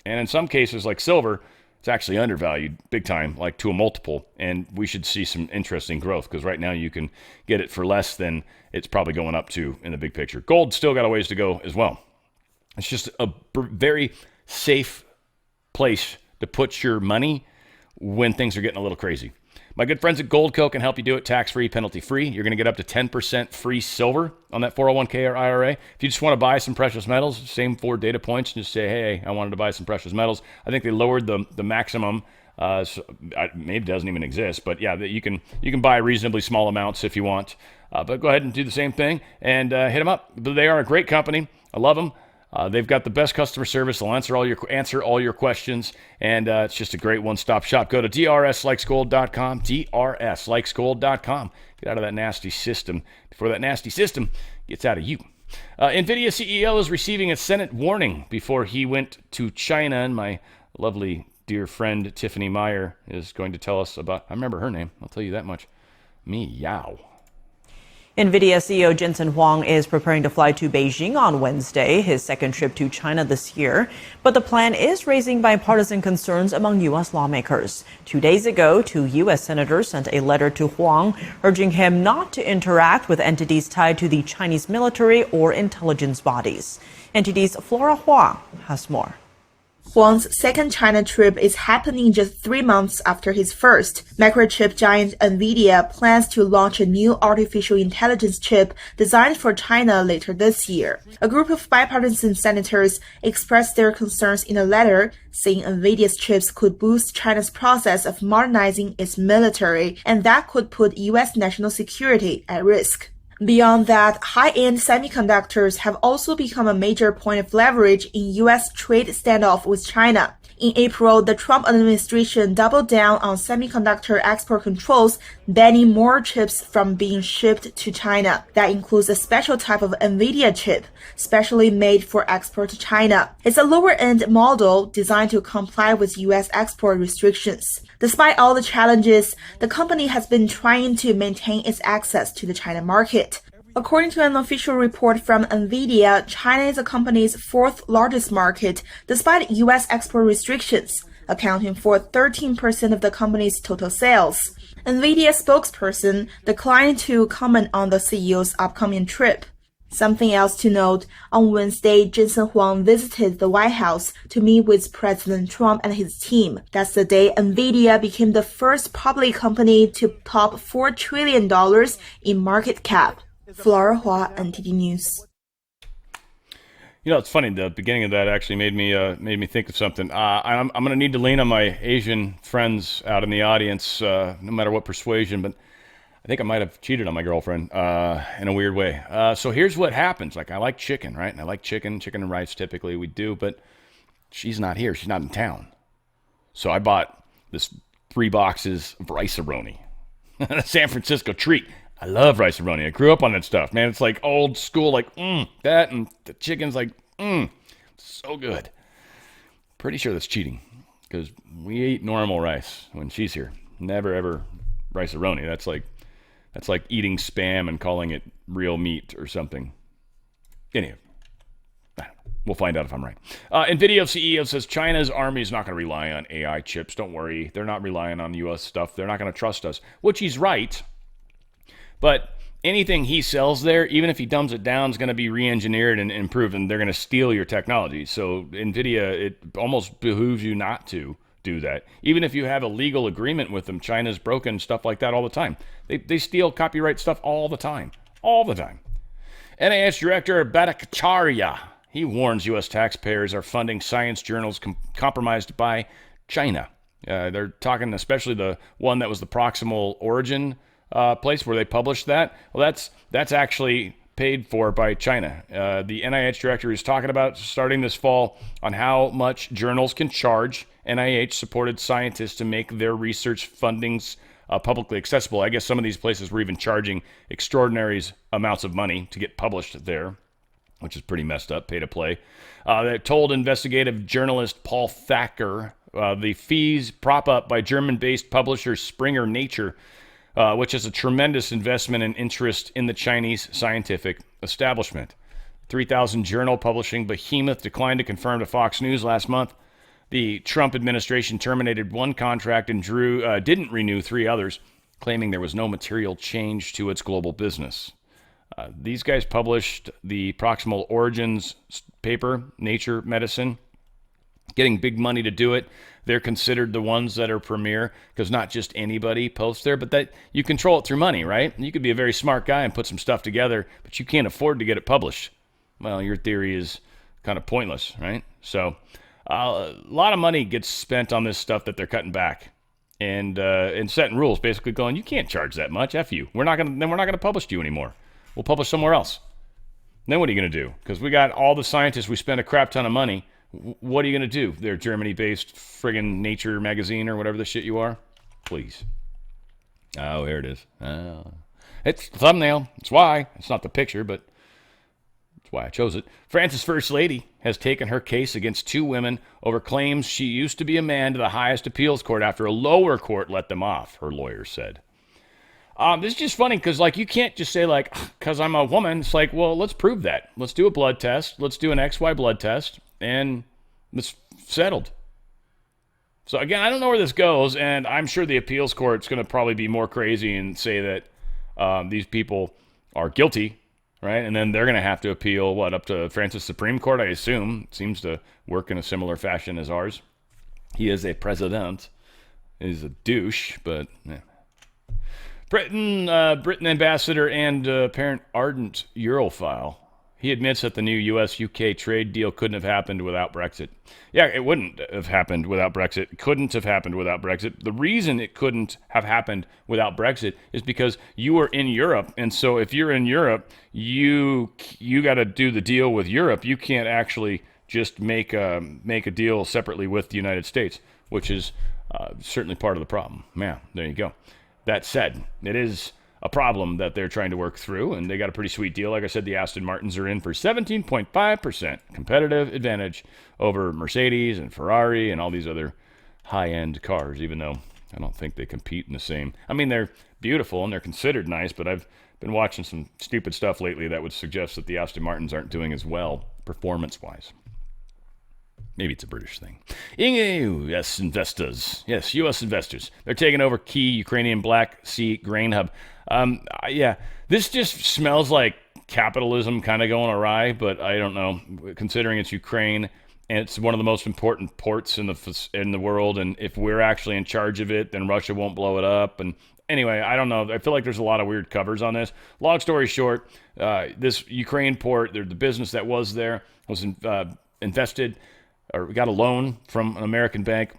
And in some cases, like silver, it's actually undervalued big time, like to a multiple. And we should see some interesting growth, because right now you can get it for less than it's probably going up to in the big picture. Gold still got a ways to go as well. It's just a very safe place to put your money when things are getting a little crazy. My good friends at Goldco can help you do it tax-free, penalty-free. You're going to get up to 10% free silver on that 401k or IRA. If you just want to buy some precious metals, same 4 data points, and just say, hey, I wanted to buy some precious metals. I think they lowered the maximum. So maybe it doesn't even exist, but yeah, you can buy reasonably small amounts if you want. But go ahead and do the same thing and hit them up. They are a great company. I love them. They've got the best customer service. They'll answer all your questions, and it's just a great one-stop shop. Go to drslikesgold.com, drslikesgold.com. Get out of that nasty system before that nasty system gets out of you. Nvidia CEO is receiving a Senate warning before he went to China, and my lovely dear friend Tiffany Meyer is going to tell us about, I remember her name, I'll tell you that much, Meow. Nvidia CEO Jensen Huang is preparing to fly to Beijing on Wednesday, his second trip to China this year. But the plan is raising bipartisan concerns among U.S. lawmakers. 2 days ago, 2 U.S. senators sent a letter to Huang urging him not to interact with entities tied to the Chinese military or intelligence bodies. NTD's Flora Hua has more. Huang's second China trip is happening just 3 months after his first. Microchip giant Nvidia plans to launch a new artificial intelligence chip designed for China later this year. A group of bipartisan senators expressed their concerns in a letter, saying Nvidia's chips could boost China's process of modernizing its military, and that could put U.S. national security at risk. Beyond that, high-end semiconductors have also become a major point of leverage in U.S. trade standoff with China. In April, the Trump administration doubled down on semiconductor export controls, banning more chips from being shipped to China. That includes a special type of Nvidia chip, specially made for export to China. It's a lower-end model designed to comply with U.S. export restrictions. Despite all the challenges, the company has been trying to maintain its access to the China market. According to an official report from Nvidia, China is the company's 4th largest market, despite U.S. export restrictions, accounting for 13% of the company's total sales. Nvidia spokesperson declined to comment on the CEO's upcoming trip. Something else to note, on Wednesday, Jensen Huang visited the White House to meet with President Trump and his team. That's the day Nvidia became the first public company to top $4 trillion in market cap. Flora Hua, NTD News. You know, it's funny. The beginning of that actually made me think of something. I'm going to need to lean on my Asian friends out in the audience, no matter what persuasion. But I think I might have cheated on my girlfriend in a weird way. So here's what happens. Like, I like chicken, right? And I like chicken and rice. Typically we do, but she's not here. She's not in town. So I bought this 3 boxes of rice-a-roni. San Francisco treat. I love rice-a-roni. I grew up on that stuff, man. It's like old school, like, that, and the chicken's like, so good. Pretty sure that's cheating, because we eat normal rice when she's here. Never, ever rice-a-roni. That's like eating Spam and calling it real meat or something. Anyway, we'll find out if I'm right. Nvidia CEO says China's army is not going to rely on AI chips. Don't worry. They're not relying on U.S. stuff. They're not going to trust us, which he's right. But anything he sells there, even if he dumbs it down, is going to be re-engineered and improved, and they're going to steal your technology. So Nvidia, it almost behooves you not to do that. Even if you have a legal agreement with them, China's broken stuff like that all the time. They steal copyright stuff all the time. All the time. NIH Director Bhattacharya, he warns U.S. taxpayers are funding science journals compromised by China. They're talking especially the one that was the proximal origin place where they published that. Well, that's actually paid for by China. The NIH director is talking about starting this fall on how much journals can charge NIH-supported scientists to make their research fundings publicly accessible. I guess some of these places were even charging extraordinary amounts of money to get published there, which is pretty messed up, pay to play. They told investigative journalist Paul Thacker the fees prop up by German-based publisher Springer Nature, which is a tremendous investment and interest in the Chinese scientific establishment. 3,000 journal publishing behemoth declined to confirm to Fox News last month. The Trump administration terminated one contract and didn't renew 3 others, claiming there was no material change to its global business. These guys published the Proximal Origins paper, Nature Medicine, getting big money to do it. They're considered the ones that are premier because not just anybody posts there, but that you control it through money, right? You could be a very smart guy and put some stuff together, but you can't afford to get it published. Well, your theory is kind of pointless, right? So a lot of money gets spent on this stuff that they're cutting back and setting rules, basically going, you can't charge that much. F you. We're not gonna publish to you anymore. We'll publish somewhere else. Then what are you gonna do? Because we got all the scientists. We spend a crap ton of money. What are you gonna do? They're Germany-based friggin' Nature magazine or whatever the shit you are. Please. Oh, here it is. It's the thumbnail. It's why. It's not the picture, but why I chose it. France's First Lady has taken her case against 2 women over claims she used to be a man to the highest appeals court after a lower court let them off, her lawyer said. This is just funny because, like, you can't just say, like, because I'm a woman. It's like, well, let's prove that. Let's do a blood test. Let's do an XY blood test, and it's settled. So, again, I don't know where this goes, and I'm sure the appeals court's going to probably be more crazy and say that these people are guilty, right? And then they're going to have to appeal, up to France's Supreme Court, I assume. It seems to work in a similar fashion as ours. He is a president. He's a douche, but yeah. Britain ambassador and apparent ardent Europhile. He admits that the new U.S.-UK trade deal couldn't have happened without Brexit. Yeah, it wouldn't have happened without Brexit. It couldn't have happened without Brexit. The reason it couldn't have happened without Brexit is because you are in Europe, and so if you're in Europe, you got to do the deal with Europe. You can't actually just make a deal separately with the United States, which is certainly part of the problem. Yeah, there you go. That said, it is a problem that they're trying to work through, and they got a pretty sweet deal. Like I said, the Aston Martins are in for 17.5% competitive advantage over Mercedes and Ferrari and all these other high-end cars, even though I don't think they compete in the same. I mean, they're beautiful and they're considered nice, but I've been watching some stupid stuff lately that would suggest that the Aston Martins aren't doing as well performance-wise. Maybe it's a British thing. Yes, investors. Yes, U.S. investors. They're taking over key Ukrainian Black Sea grain hub. Yeah, this just smells like capitalism kind of going awry, but I don't know. Considering it's Ukraine and it's one of the most important ports in the world, and if we're actually in charge of it, then Russia won't blow it up. And anyway, I don't know. I feel like there's a lot of weird covers on this. Long story short, this Ukraine port, the business that was there was invested, or got a loan from an American bank,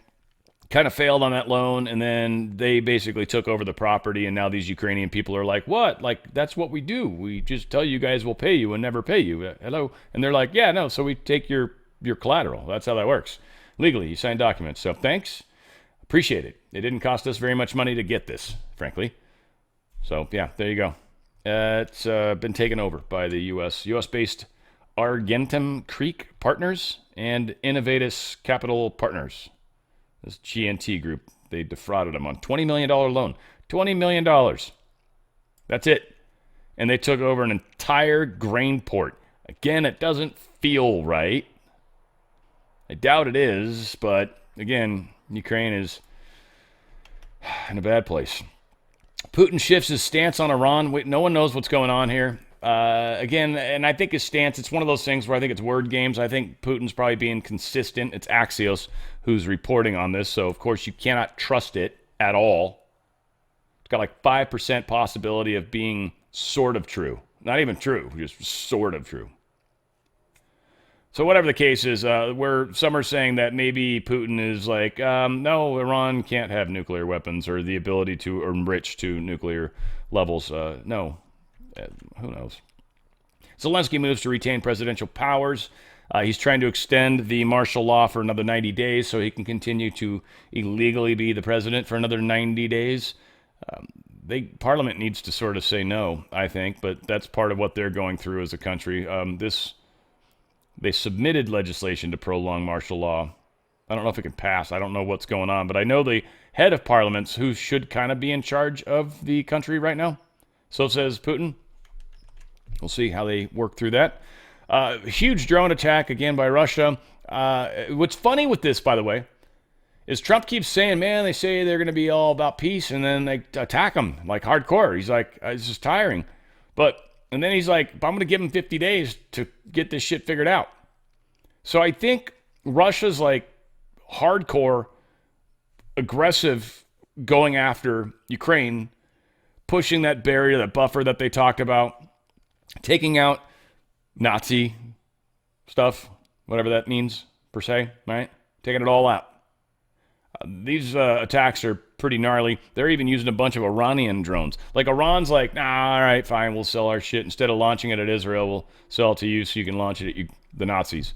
kind of failed on that loan, and then they basically took over the property, and now these Ukrainian people are like, what? Like, that's what we do. We just tell you guys we'll pay you and never pay you. Hello? And they're like, yeah, no, so we take your collateral. That's how that works. Legally, you sign documents. So thanks. Appreciate it. It didn't cost us very much money to get this, frankly. So, yeah, there you go. It's been taken over by the U.S.-based Argentum Creek Partners and Innovatus Capital Partners. This GNT group, they defrauded them on $20 million loan. $20 million. That's it. And they took over an entire grain port. Again, it doesn't feel right. I doubt it is, but again, Ukraine is in a bad place. Putin shifts his stance on Iran. No one knows what's going on here. Again, and I think his stance, it's one of those things where I think it's word games. I think Putin's probably being consistent. It's Axios who's reporting on this, so of course you cannot trust it at all. It's got like 5% possibility of being sort of true. Not even true, just sort of true. So whatever the case is, where some are saying that maybe Putin is like, no, Iran can't have nuclear weapons or the ability to enrich to nuclear levels. No, who knows? Zelensky moves to retain presidential powers. He's trying to extend the martial law for another 90 days so he can continue to illegally be the president for another 90 days. Parliament needs to sort of say no, I think, but that's part of what they're going through as a country. They submitted legislation to prolong martial law. I don't know if it can pass. I don't know what's going on, but I know the head of parliaments, who should kind of be in charge of the country right now. So says Putin. We'll see how they work through that. Huge drone attack again by Russia. What's funny with this, by the way, is Trump keeps saying, man, they say they're going to be all about peace, and then they attack him like hardcore. He's like, it's just tiring. And then he's like, I'm going to give him 50 days to get this shit figured out. So I think Russia's like hardcore, aggressive, going after Ukraine, pushing that barrier, that buffer that they talked about, taking out Nazi stuff, whatever that means per se, right? Taking it all out. These attacks are pretty gnarly. They're even using a bunch of Iranian drones. Like Iran's like, nah, all right, fine, we'll sell our shit. Instead of launching it at Israel, we'll sell it to you so you can launch it at the Nazis,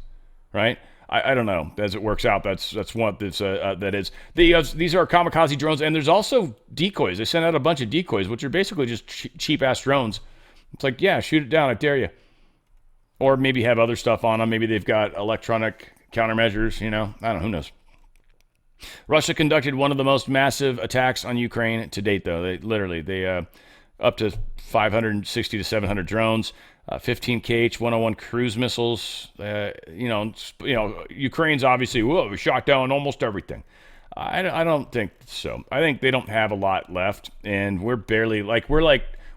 right? I don't know. As it works out, that's what this that is. These are kamikaze drones, and there's also decoys. They send out a bunch of decoys, which are basically just cheap-ass drones. It's like, yeah, shoot it down, I dare you. Or maybe have other stuff on them. Maybe they've got electronic countermeasures, I don't know, who knows. Russia conducted one of the most massive attacks on Ukraine to date, though. They up to 560 to 700 drones, 15 KH-101 cruise missiles. Ukraine's obviously, we shot down almost everything. I don't think so. I think they don't have a lot left, and we're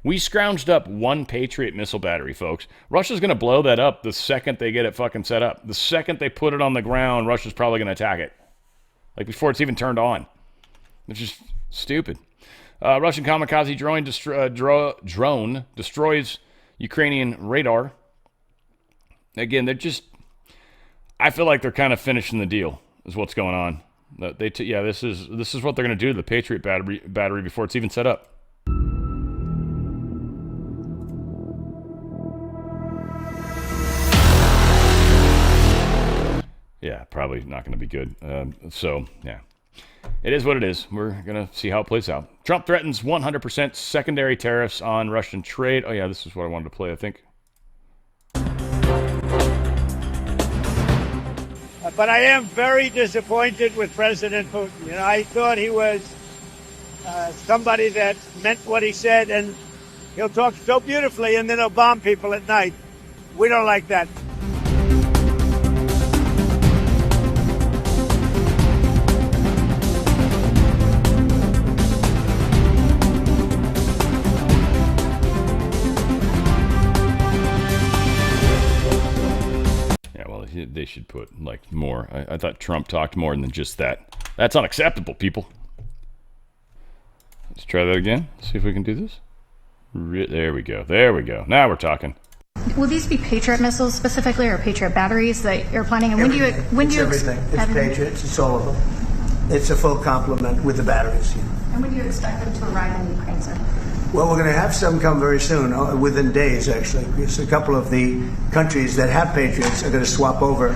we scrounged up one Patriot missile battery, folks. Russia's going to blow that up the second they get it fucking set up. The second they put it on the ground, Russia's probably going to attack it. Like before it's even turned on. It's just stupid. Russian kamikaze drone destroys Ukrainian radar. Again, I feel like they're kind of finishing the deal, is what's going on. This is what they're going to do to the Patriot battery before it's even set up. Yeah, probably not going to be good. It is what it is. We're going to see how it plays out. Trump threatens 100% secondary tariffs on Russian trade. Oh, yeah, this is what I wanted to play, I think. But I am very disappointed with President Putin. I thought he was somebody that meant what he said, and he'll talk so beautifully, and then he'll bomb people at night. We don't like that. They should put more. I thought Trump talked more than just that. That's unacceptable, people. Let's try that again. See if we can do this. There we go. Now we're talking. Will these be Patriot missiles specifically, or Patriot batteries that you're planning? And everything. It's Patriots. It's all of them. It's a full complement with the batteries. And when do you expect them to arrive in Ukraine, sir? Well, we're going to have some come very soon, within days, actually. Because a couple of the countries that have Patriots are going to swap over,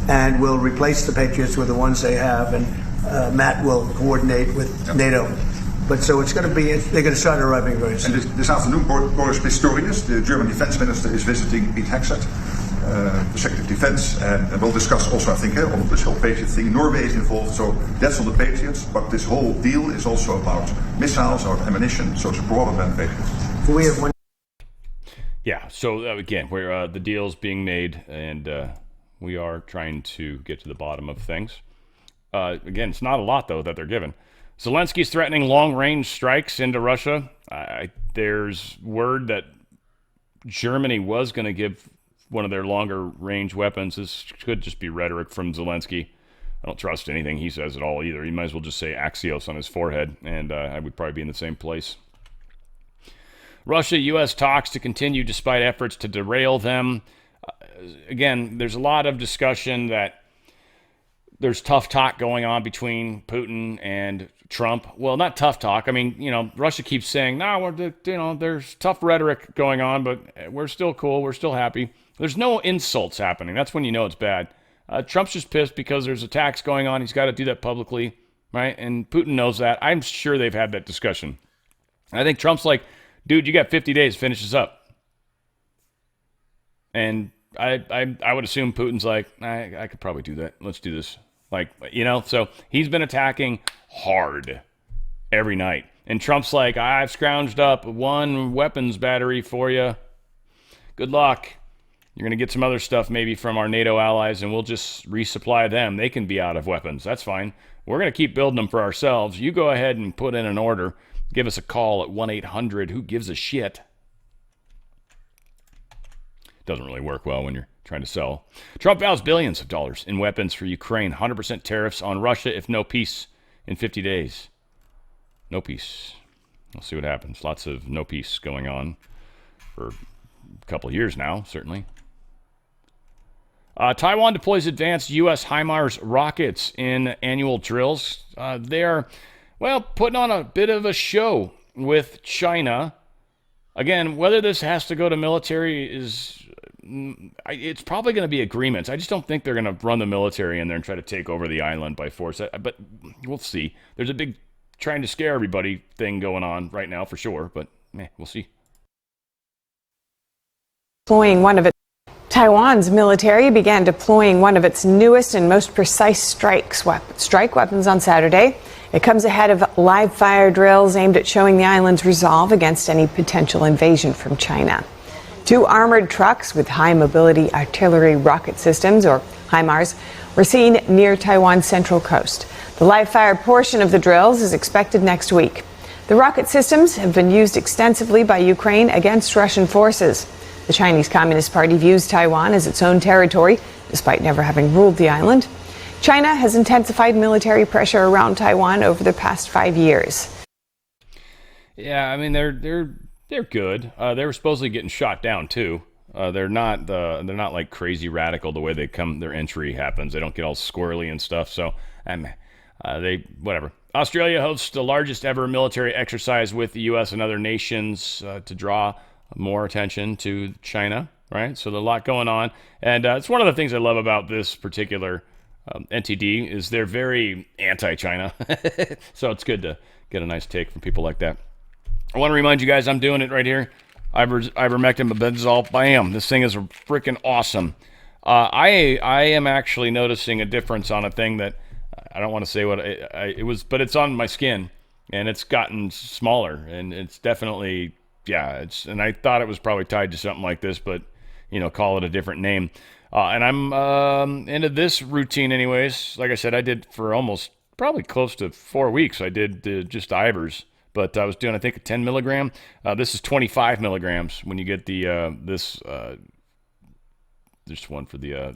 and we'll replace the Patriots with the ones they have, and Matt will coordinate with NATO But so it's going to be, they're going to start arriving very soon. And this afternoon, Boris Pistorius, the German defense minister, is visiting Pete Hegseth, the Secretary of Defense, and we'll discuss also, I think, on this whole Patriot thing. Norway is involved, so that's on the Patriots, but this whole deal is also about missiles or ammunition, so it's broader than Patriots. We have one. Yeah, so again, where the deal's being made, and we are trying to get to the bottom of things. Again, it's not a lot, though, that they're given. Zelensky's threatening long-range strikes into Russia. There's word that Germany was going to give one of their longer-range weapons. This could just be rhetoric from Zelensky. I don't trust anything he says at all either. He might as well just say Axios on his forehead, and I would probably be in the same place. Russia-U.S. talks to continue despite efforts to derail them. Again, there's a lot of discussion that there's tough talk going on between Putin and Trump. Well, not tough talk. I mean, Russia keeps saying, no, there's tough rhetoric going on, but we're still cool. We're still happy. There's no insults happening. That's when you know it's bad. Trump's just pissed because there's attacks going on. He's got to do that publicly, right? And Putin knows that. I'm sure they've had that discussion. I think Trump's like, dude, you got 50 days, finish this up. And I would assume Putin's like, I could probably do that. Let's do this. So he's been attacking hard every night. And Trump's like, I've scrounged up one weapons battery for you. Good luck. You're going to get some other stuff maybe from our NATO allies, and we'll just resupply them. They can be out of weapons. That's fine. We're going to keep building them for ourselves. You go ahead and put in an order. Give us a call at 1-800-WHO-GIVES-A-SHIT. Doesn't really work well when you're trying to sell. Trump vows billions of dollars in weapons for Ukraine. 100% tariffs on Russia if no peace in 50 days. No peace. We'll see what happens. Lots of no peace going on for a couple of years now, certainly. Taiwan deploys advanced U.S. HIMARS rockets in annual drills. They're, putting on a bit of a show with China. Again, whether this has to go to military it's probably going to be agreements. I just don't think they're going to run the military in there and try to take over the island by force. But we'll see. There's a big trying to scare everybody thing going on right now for sure. But we'll see. Taiwan's military began deploying one of its newest and most precise strike weapons on Saturday. It comes ahead of live fire drills aimed at showing the island's resolve against any potential invasion from China. 2 armored trucks with high-mobility artillery rocket systems, or HIMARS, were seen near Taiwan's central coast. The live-fire portion of the drills is expected next week. The rocket systems have been used extensively by Ukraine against Russian forces. The Chinese Communist Party views Taiwan as its own territory, despite never having ruled the island. China has intensified military pressure around Taiwan over the past 5 years. Yeah, I mean they're good. They were supposedly getting shot down too. They're not like crazy radical the way they come. Their entry happens. They don't get all squirrely and stuff. So they whatever. Australia hosts the largest ever military exercise with the U.S. and other nations to draw more attention to China. Right. So there's a lot going on, and it's one of the things I love about this particular NTD is they're very anti-China. So it's good to get a nice take from people like that. I want to remind you guys, I'm doing it right here. Ivermectin, mebendazole, bam. This thing is freaking awesome. I am actually noticing a difference on a thing that I don't want to say what it was, but it's on my skin, and it's gotten smaller, and it's definitely, and I thought it was probably tied to something like this, but, call it a different name. And I'm into this routine anyways. Like I said, I did for probably close to 4 weeks. I did just Ivers. But I was doing, I think, a 10 milligram. This is 25 milligrams when you get the this one for the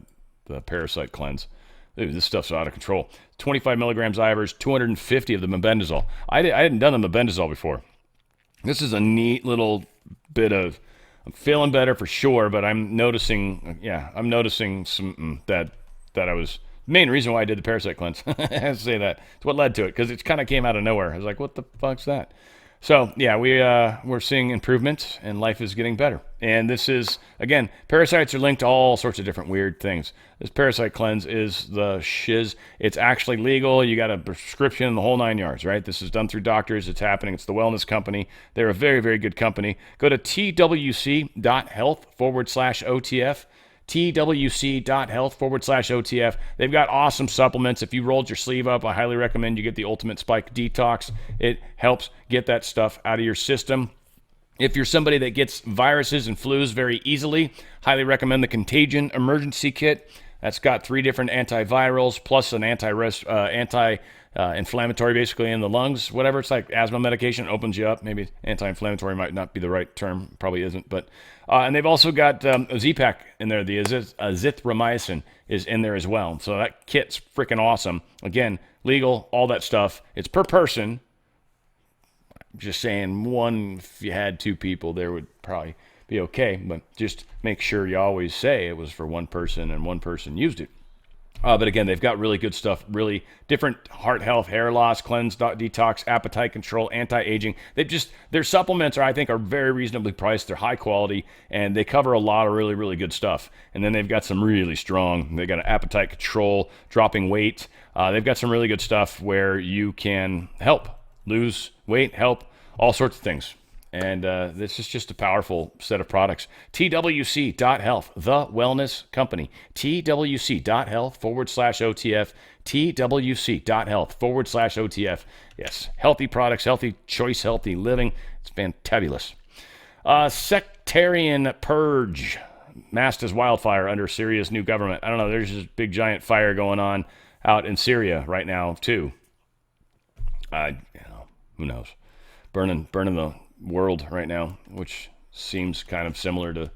parasite cleanse. Dude, this stuff's out of control. 25 milligrams Ivers, 250 of the mebendazole. I hadn't done the mebendazole before. This is a neat little bit of. I'm feeling better for sure, but I'm noticing some that I was. Main reason why I did the parasite cleanse. I have to say that. It's what led to it, because it kind of came out of nowhere. I was like, what the fuck's that? So yeah, we're seeing improvements and life is getting better. And this is, again, parasites are linked to all sorts of different weird things. This parasite cleanse is the shiz. It's actually legal. You got a prescription in the whole 9 yards, right? This is done through doctors. It's happening. It's the wellness company. They're a very, very good company. Go to twc.health/OTF. twc.health/OTF. They've got awesome supplements. If you rolled your sleeve up, I highly recommend you get the Ultimate Spike Detox. It helps get that stuff out of your system. If you're somebody that gets viruses and flus very easily, highly recommend the Contagion Emergency Kit. That's got 3 different antivirals plus an anti-inflammatory basically in the lungs, whatever. It's like asthma medication. It opens you up. Maybe anti-inflammatory might not be the right term. Probably isn't. But and they've also got a Z-Pack in there. The azithromycin is in there as well. So that kit's freaking awesome. Again, legal, all that stuff. It's per person. Just saying, if you had 2 people, there would probably be okay. But just make sure you always say it was for one person and one person used it. But again, they've got really good stuff, really different heart health, hair loss, cleanse, detox, appetite control, anti-aging. Their supplements are very reasonably priced. They're high quality and they cover a lot of really, really good stuff. And then they've got some really strong, they got an appetite control, dropping weight. They've got some really good stuff where you can help lose weight, help all sorts of things. And this is just a powerful set of products. TWC.health, the wellness company. TWC.health/OTF. TWC.health/OTF. Yes, healthy products, healthy choice, healthy living. It's fantabulous. Sectarian purge. Masked as wildfire under Syria's new government. I don't know, there's this big giant fire going on out in Syria right now, too. Who knows? Burning the world right now, which seems kind of similar to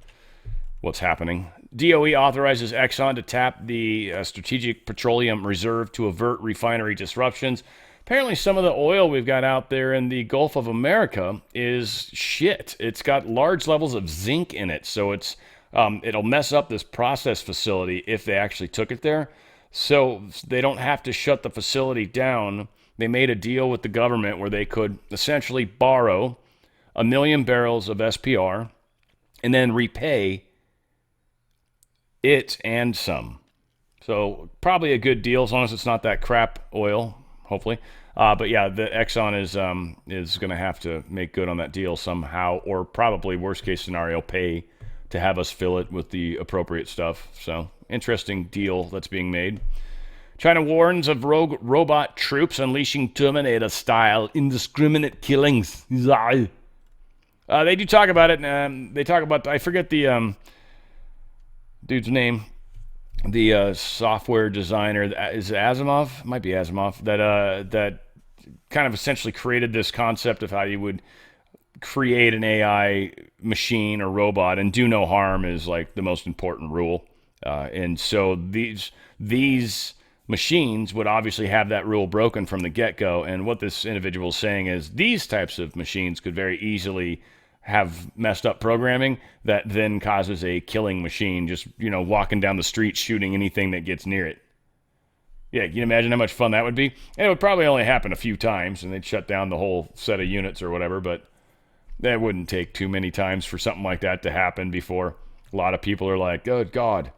what's happening. DOE authorizes Exxon to tap the Strategic Petroleum Reserve to avert refinery disruptions. Apparently some of the oil we've got out there in the Gulf of America is shit. It's got large levels of zinc in it, so it'll mess up this process facility if they actually took it there. So they don't have to shut the facility down. They made a deal with the government where they could essentially borrow 1 million barrels of SPR and then repay it and some. So probably a good deal as long as it's not that crap oil, hopefully. But yeah, the Exxon is going to have to make good on that deal somehow, or probably worst case scenario, pay to have us fill it with the appropriate stuff. So interesting deal that's being made. China warns of rogue robot troops unleashing Terminator-style indiscriminate killings. They do talk about it. They talk about, I forget the dude's name, the software designer. Is it Asimov? Might be Asimov. That kind of essentially created this concept of how you would create an AI machine or robot and do no harm is like the most important rule. And so these machines would obviously have that rule broken from the get-go. And what this individual is saying is these types of machines could very easily have messed up programming that then causes a killing machine just, walking down the street shooting anything that gets near it. Yeah, can you imagine how much fun that would be? And it would probably only happen a few times and they'd shut down the whole set of units or whatever, but that wouldn't take too many times for something like that to happen before a lot of people are like, oh, God.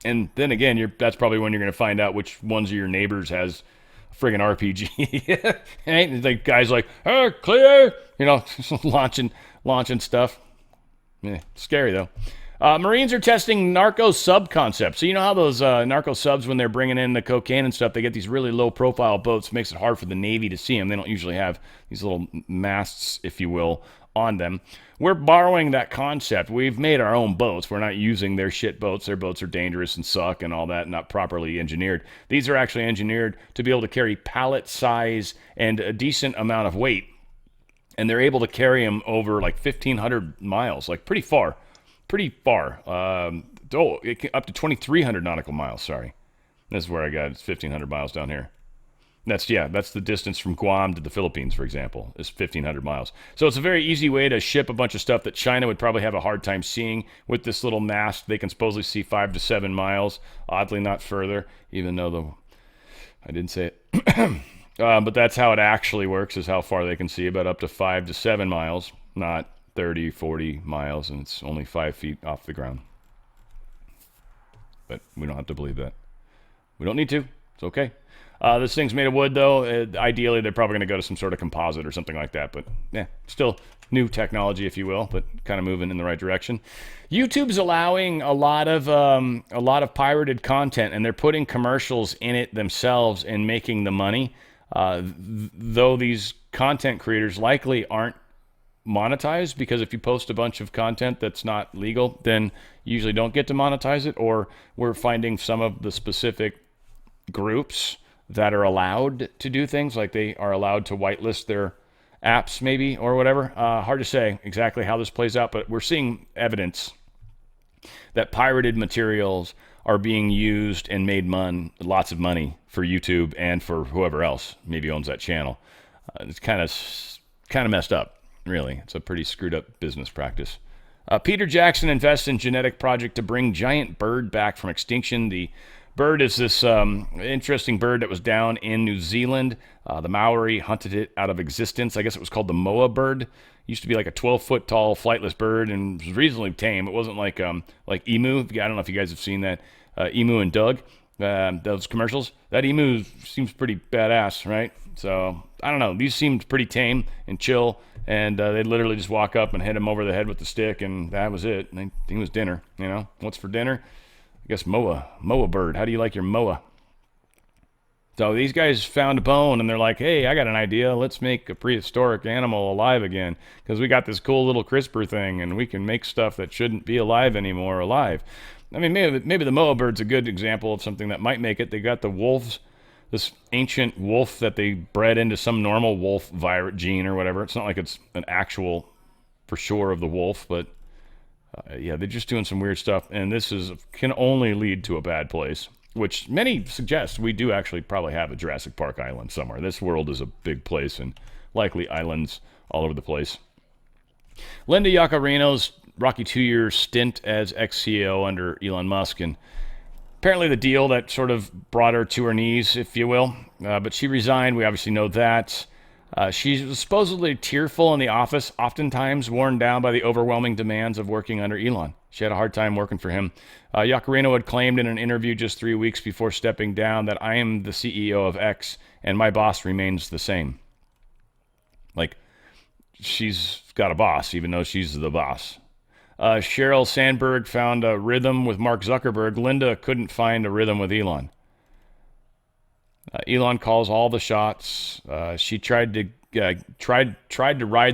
And then again, that's probably when you're going to find out which ones of your neighbors has a friggin' RPG. Right? Like guys like, oh, clear, launching stuff. Yeah, scary though. Marines are testing narco sub concepts. So you know how those narco subs, when they're bringing in the cocaine and stuff, they get these really low profile boats. Makes it hard for the Navy to see them. They don't usually have these little masts, if you will, on them. We're borrowing that concept. We've made our own boats. We're not using their shit boats. Their boats are dangerous and suck and all that, not properly engineered. These are actually engineered to be able to carry pallet size and a decent amount of weight. And they're able to carry them over like 1,500 miles, like pretty far. Up to 2,300 nautical miles, sorry. This is where I got it. It's 1,500 miles down here. That's the distance from Guam to the Philippines, for example, is 1,500 miles. So it's a very easy way to ship a bunch of stuff that China would probably have a hard time seeing with this little mast. They can supposedly see 5 to 7 miles, oddly not further, even though I didn't say it. But that's how it actually works, is how far they can see, about up to 5 to 7 miles, not 30, 40 miles, and it's only 5 feet off the ground. But we don't have to believe that. We don't need to. It's okay. This thing's made of wood, though. Ideally, they're probably going to go to some sort of composite or something like that. But yeah, still new technology, if you will, but kind of moving in the right direction. YouTube's allowing a lot of pirated content, and they're putting commercials in it themselves and making the money. Though these content creators likely aren't monetized, because if you post a bunch of content that's not legal, then you usually don't get to monetize it. Or we're finding some of the specific groups that are allowed to do things, like they are allowed to whitelist their apps maybe, or whatever. Hard to say exactly how this plays out, but we're seeing evidence that pirated materials are being used and made lots of money for YouTube and for whoever else maybe owns that channel. It's kind of messed up, really. It's a pretty screwed up business practice. Peter Jackson invests in genetic project to bring giant bird back from extinction. The bird is this interesting bird that was down in New Zealand. The Maori hunted it out of existence. I guess it was called the moa bird. It used to be like a 12-foot tall flightless bird and was reasonably tame. It wasn't like emu. I don't know if you guys have seen that Emu and Doug, those commercials. That emu seems pretty badass, right? So I don't know. These seemed pretty tame and chill, and they'd literally just walk up and hit him over the head with the stick, and that was it. And it was dinner. You know, what's for dinner? I guess moa bird. How do you like your moa? So these guys found a bone, and they're like, hey, I got an idea. Let's make a prehistoric animal alive again, because we got this cool little CRISPR thing, and we can make stuff that shouldn't be alive anymore alive. I mean, maybe the moa bird's a good example of something that might make it. They got the wolves, this ancient wolf that they bred into some normal wolf virus gene or whatever. It's not like it's an actual, for sure, of the wolf, but yeah, they're just doing some weird stuff, and this can only lead to a bad place, which many suggest we do actually probably have a Jurassic Park island somewhere. This world is a big place, and likely islands all over the place. Linda Yaccarino's rocky 2-year stint as ex-CEO under Elon Musk, and apparently the deal that sort of brought her to her knees, if you will. But she resigned. We obviously know that. She was supposedly tearful in the office, oftentimes worn down by the overwhelming demands of working under Elon. She had a hard time working for him. Yaccarino had claimed in an interview just 3 weeks before stepping down that I am the CEO of X and my boss remains the same. Like, she's got a boss, even though she's the boss. Sheryl Sandberg found a rhythm with Mark Zuckerberg. Linda couldn't find a rhythm with Elon. Elon calls all the shots. She tried to ride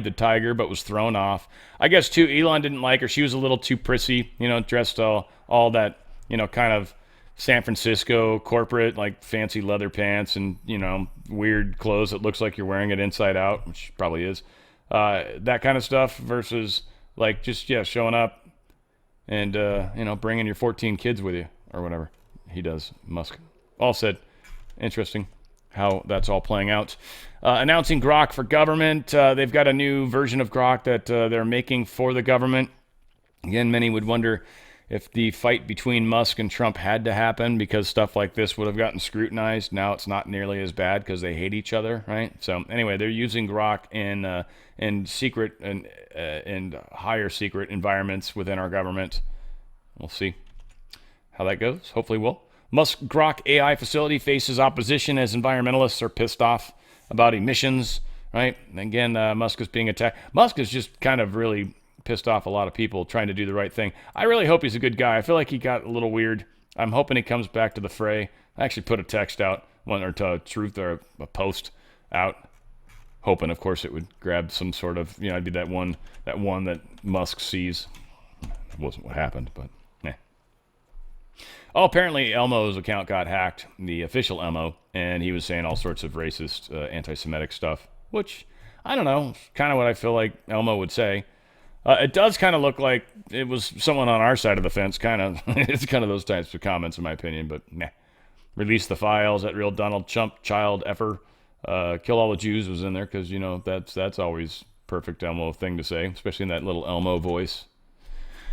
the tiger, but was thrown off. I guess too, Elon didn't like her. She was a little too prissy, dressed all that, kind of San Francisco corporate, like fancy leather pants and weird clothes that looks like you're wearing it inside out, which probably is. That kind of stuff versus like just showing up and bringing your 14 kids with you or whatever he does. Musk. All said. Interesting how that's all playing out. Announcing Grok for government. They've got a new version of Grok that they're making for the government. Again, many would wonder if the fight between Musk and Trump had to happen because stuff like this would have gotten scrutinized. Now it's not nearly as bad because they hate each other, right? So anyway, they're using Grok in secret and higher secret environments within our government. We'll see how that goes. Hopefully we'll. Musk Grok AI facility faces opposition as environmentalists are pissed off about emissions, right? Again, Musk is being attacked. Musk is just kind of really pissed off a lot of people trying to do the right thing. I really hope he's a good guy. I feel like he got a little weird. I'm hoping he comes back to the fray. I actually put a text out, a post out, hoping, of course, it would grab some sort of, it'd be that one that Musk sees. It wasn't what happened, but. Oh, apparently Elmo's account got hacked, the official Elmo, and he was saying all sorts of racist, anti-Semitic stuff, which, I don't know, kind of what I feel like Elmo would say. It does kind of look like it was someone on our side of the fence, kind of. It's kind of those types of comments, in my opinion, but nah. Release the files, that real Donald Trump child effer. Kill all the Jews was in there, because, that's always perfect Elmo thing to say, especially in that little Elmo voice.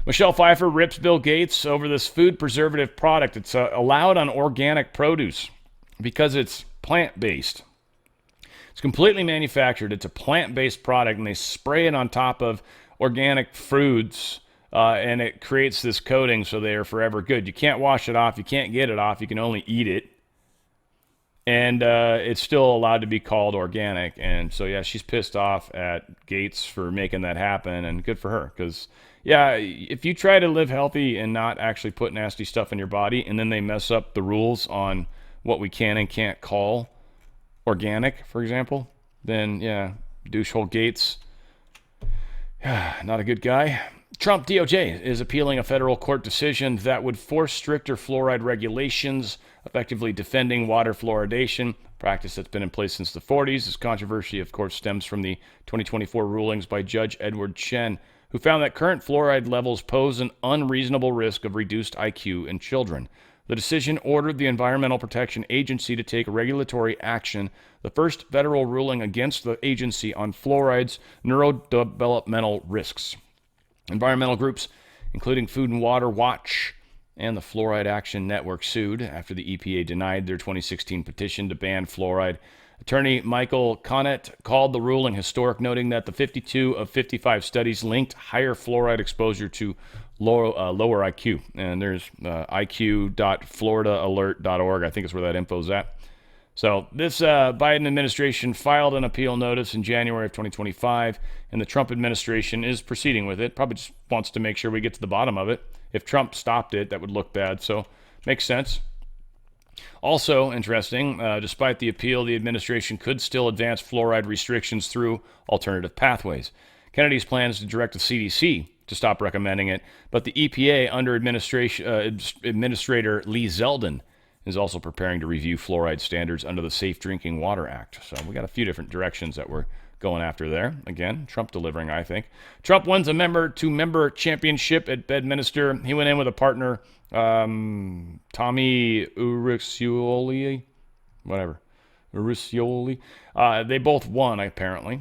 Michelle Pfeiffer rips Bill Gates over this food preservative product. It's allowed on organic produce because it's plant-based. It's completely manufactured. It's a plant-based product, and they spray it on top of organic fruits, and it creates this coating so they are forever good. You can't wash it off. You can't get it off. You can only eat it. And it's still allowed to be called organic. And so, yeah, she's pissed off at Gates for making that happen, and good for her. Because, yeah, if you try to live healthy and not actually put nasty stuff in your body, and then they mess up the rules on what we can and can't call organic, for example, then, yeah, douchehole Gates, not a good guy. Trump DOJ is appealing a federal court decision that would force stricter fluoride regulations, effectively defending water fluoridation, practice that's been in place since the 40s. This controversy, of course, stems from the 2024 rulings by Judge Edward Chen, who found that current fluoride levels pose an unreasonable risk of reduced IQ in children. The decision ordered the Environmental Protection Agency to take regulatory action, the first federal ruling against the agency on fluoride's neurodevelopmental risks. Environmental groups, including Food and Water Watch and the Fluoride Action Network, sued after the EPA denied their 2016 petition to ban fluoride. Attorney Michael Connett called the ruling historic, noting that the 52 of 55 studies linked higher fluoride exposure to lower IQ. And there's iq.floridaalert.org, I think is where that info's at. So this Biden administration filed an appeal notice in January of 2025, and the Trump administration is proceeding with it. Probably just wants to make sure we get to the bottom of it. If Trump stopped it, that would look bad. So makes sense. Also interesting, despite the appeal, the administration could still advance fluoride restrictions through alternative pathways. Kennedy's plans to direct the CDC to stop recommending it, but the EPA under Administrator Lee Zeldin is also preparing to review fluoride standards under the Safe Drinking Water Act. So we got a few different directions that we're going after there. Again, Trump delivering, I think. Trump wins a member-to-member championship at Bedminster. He went in with a partner, Tommy Uruscioli, Uruscioli. They both won, apparently.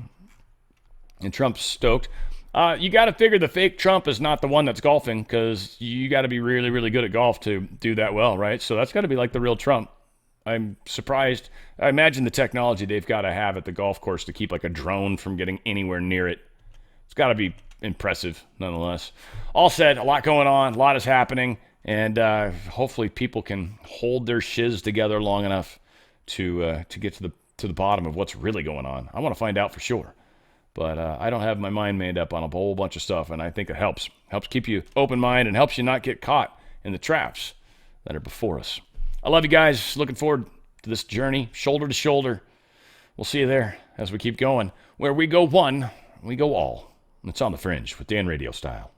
And Trump's stoked. You got to figure the fake Trump is not the one that's golfing, because you got to be really, really good at golf to do that well, right? So that's got to be like the real Trump. I'm surprised. I imagine the technology they've got to have at the golf course to keep like a drone from getting anywhere near it. It's got to be impressive, nonetheless. All said, a lot going on, a lot is happening, and hopefully people can hold their shiz together long enough to get to the bottom of what's really going on. I want to find out for sure. But I don't have my mind made up on a whole bunch of stuff, and I think it helps. Helps keep you open mind and helps you not get caught in the traps that are before us. I love you guys. Looking forward to this journey, shoulder to shoulder. We'll see you there as we keep going. Where we go one, we go all. It's on the Fringe with Dan Radio Style.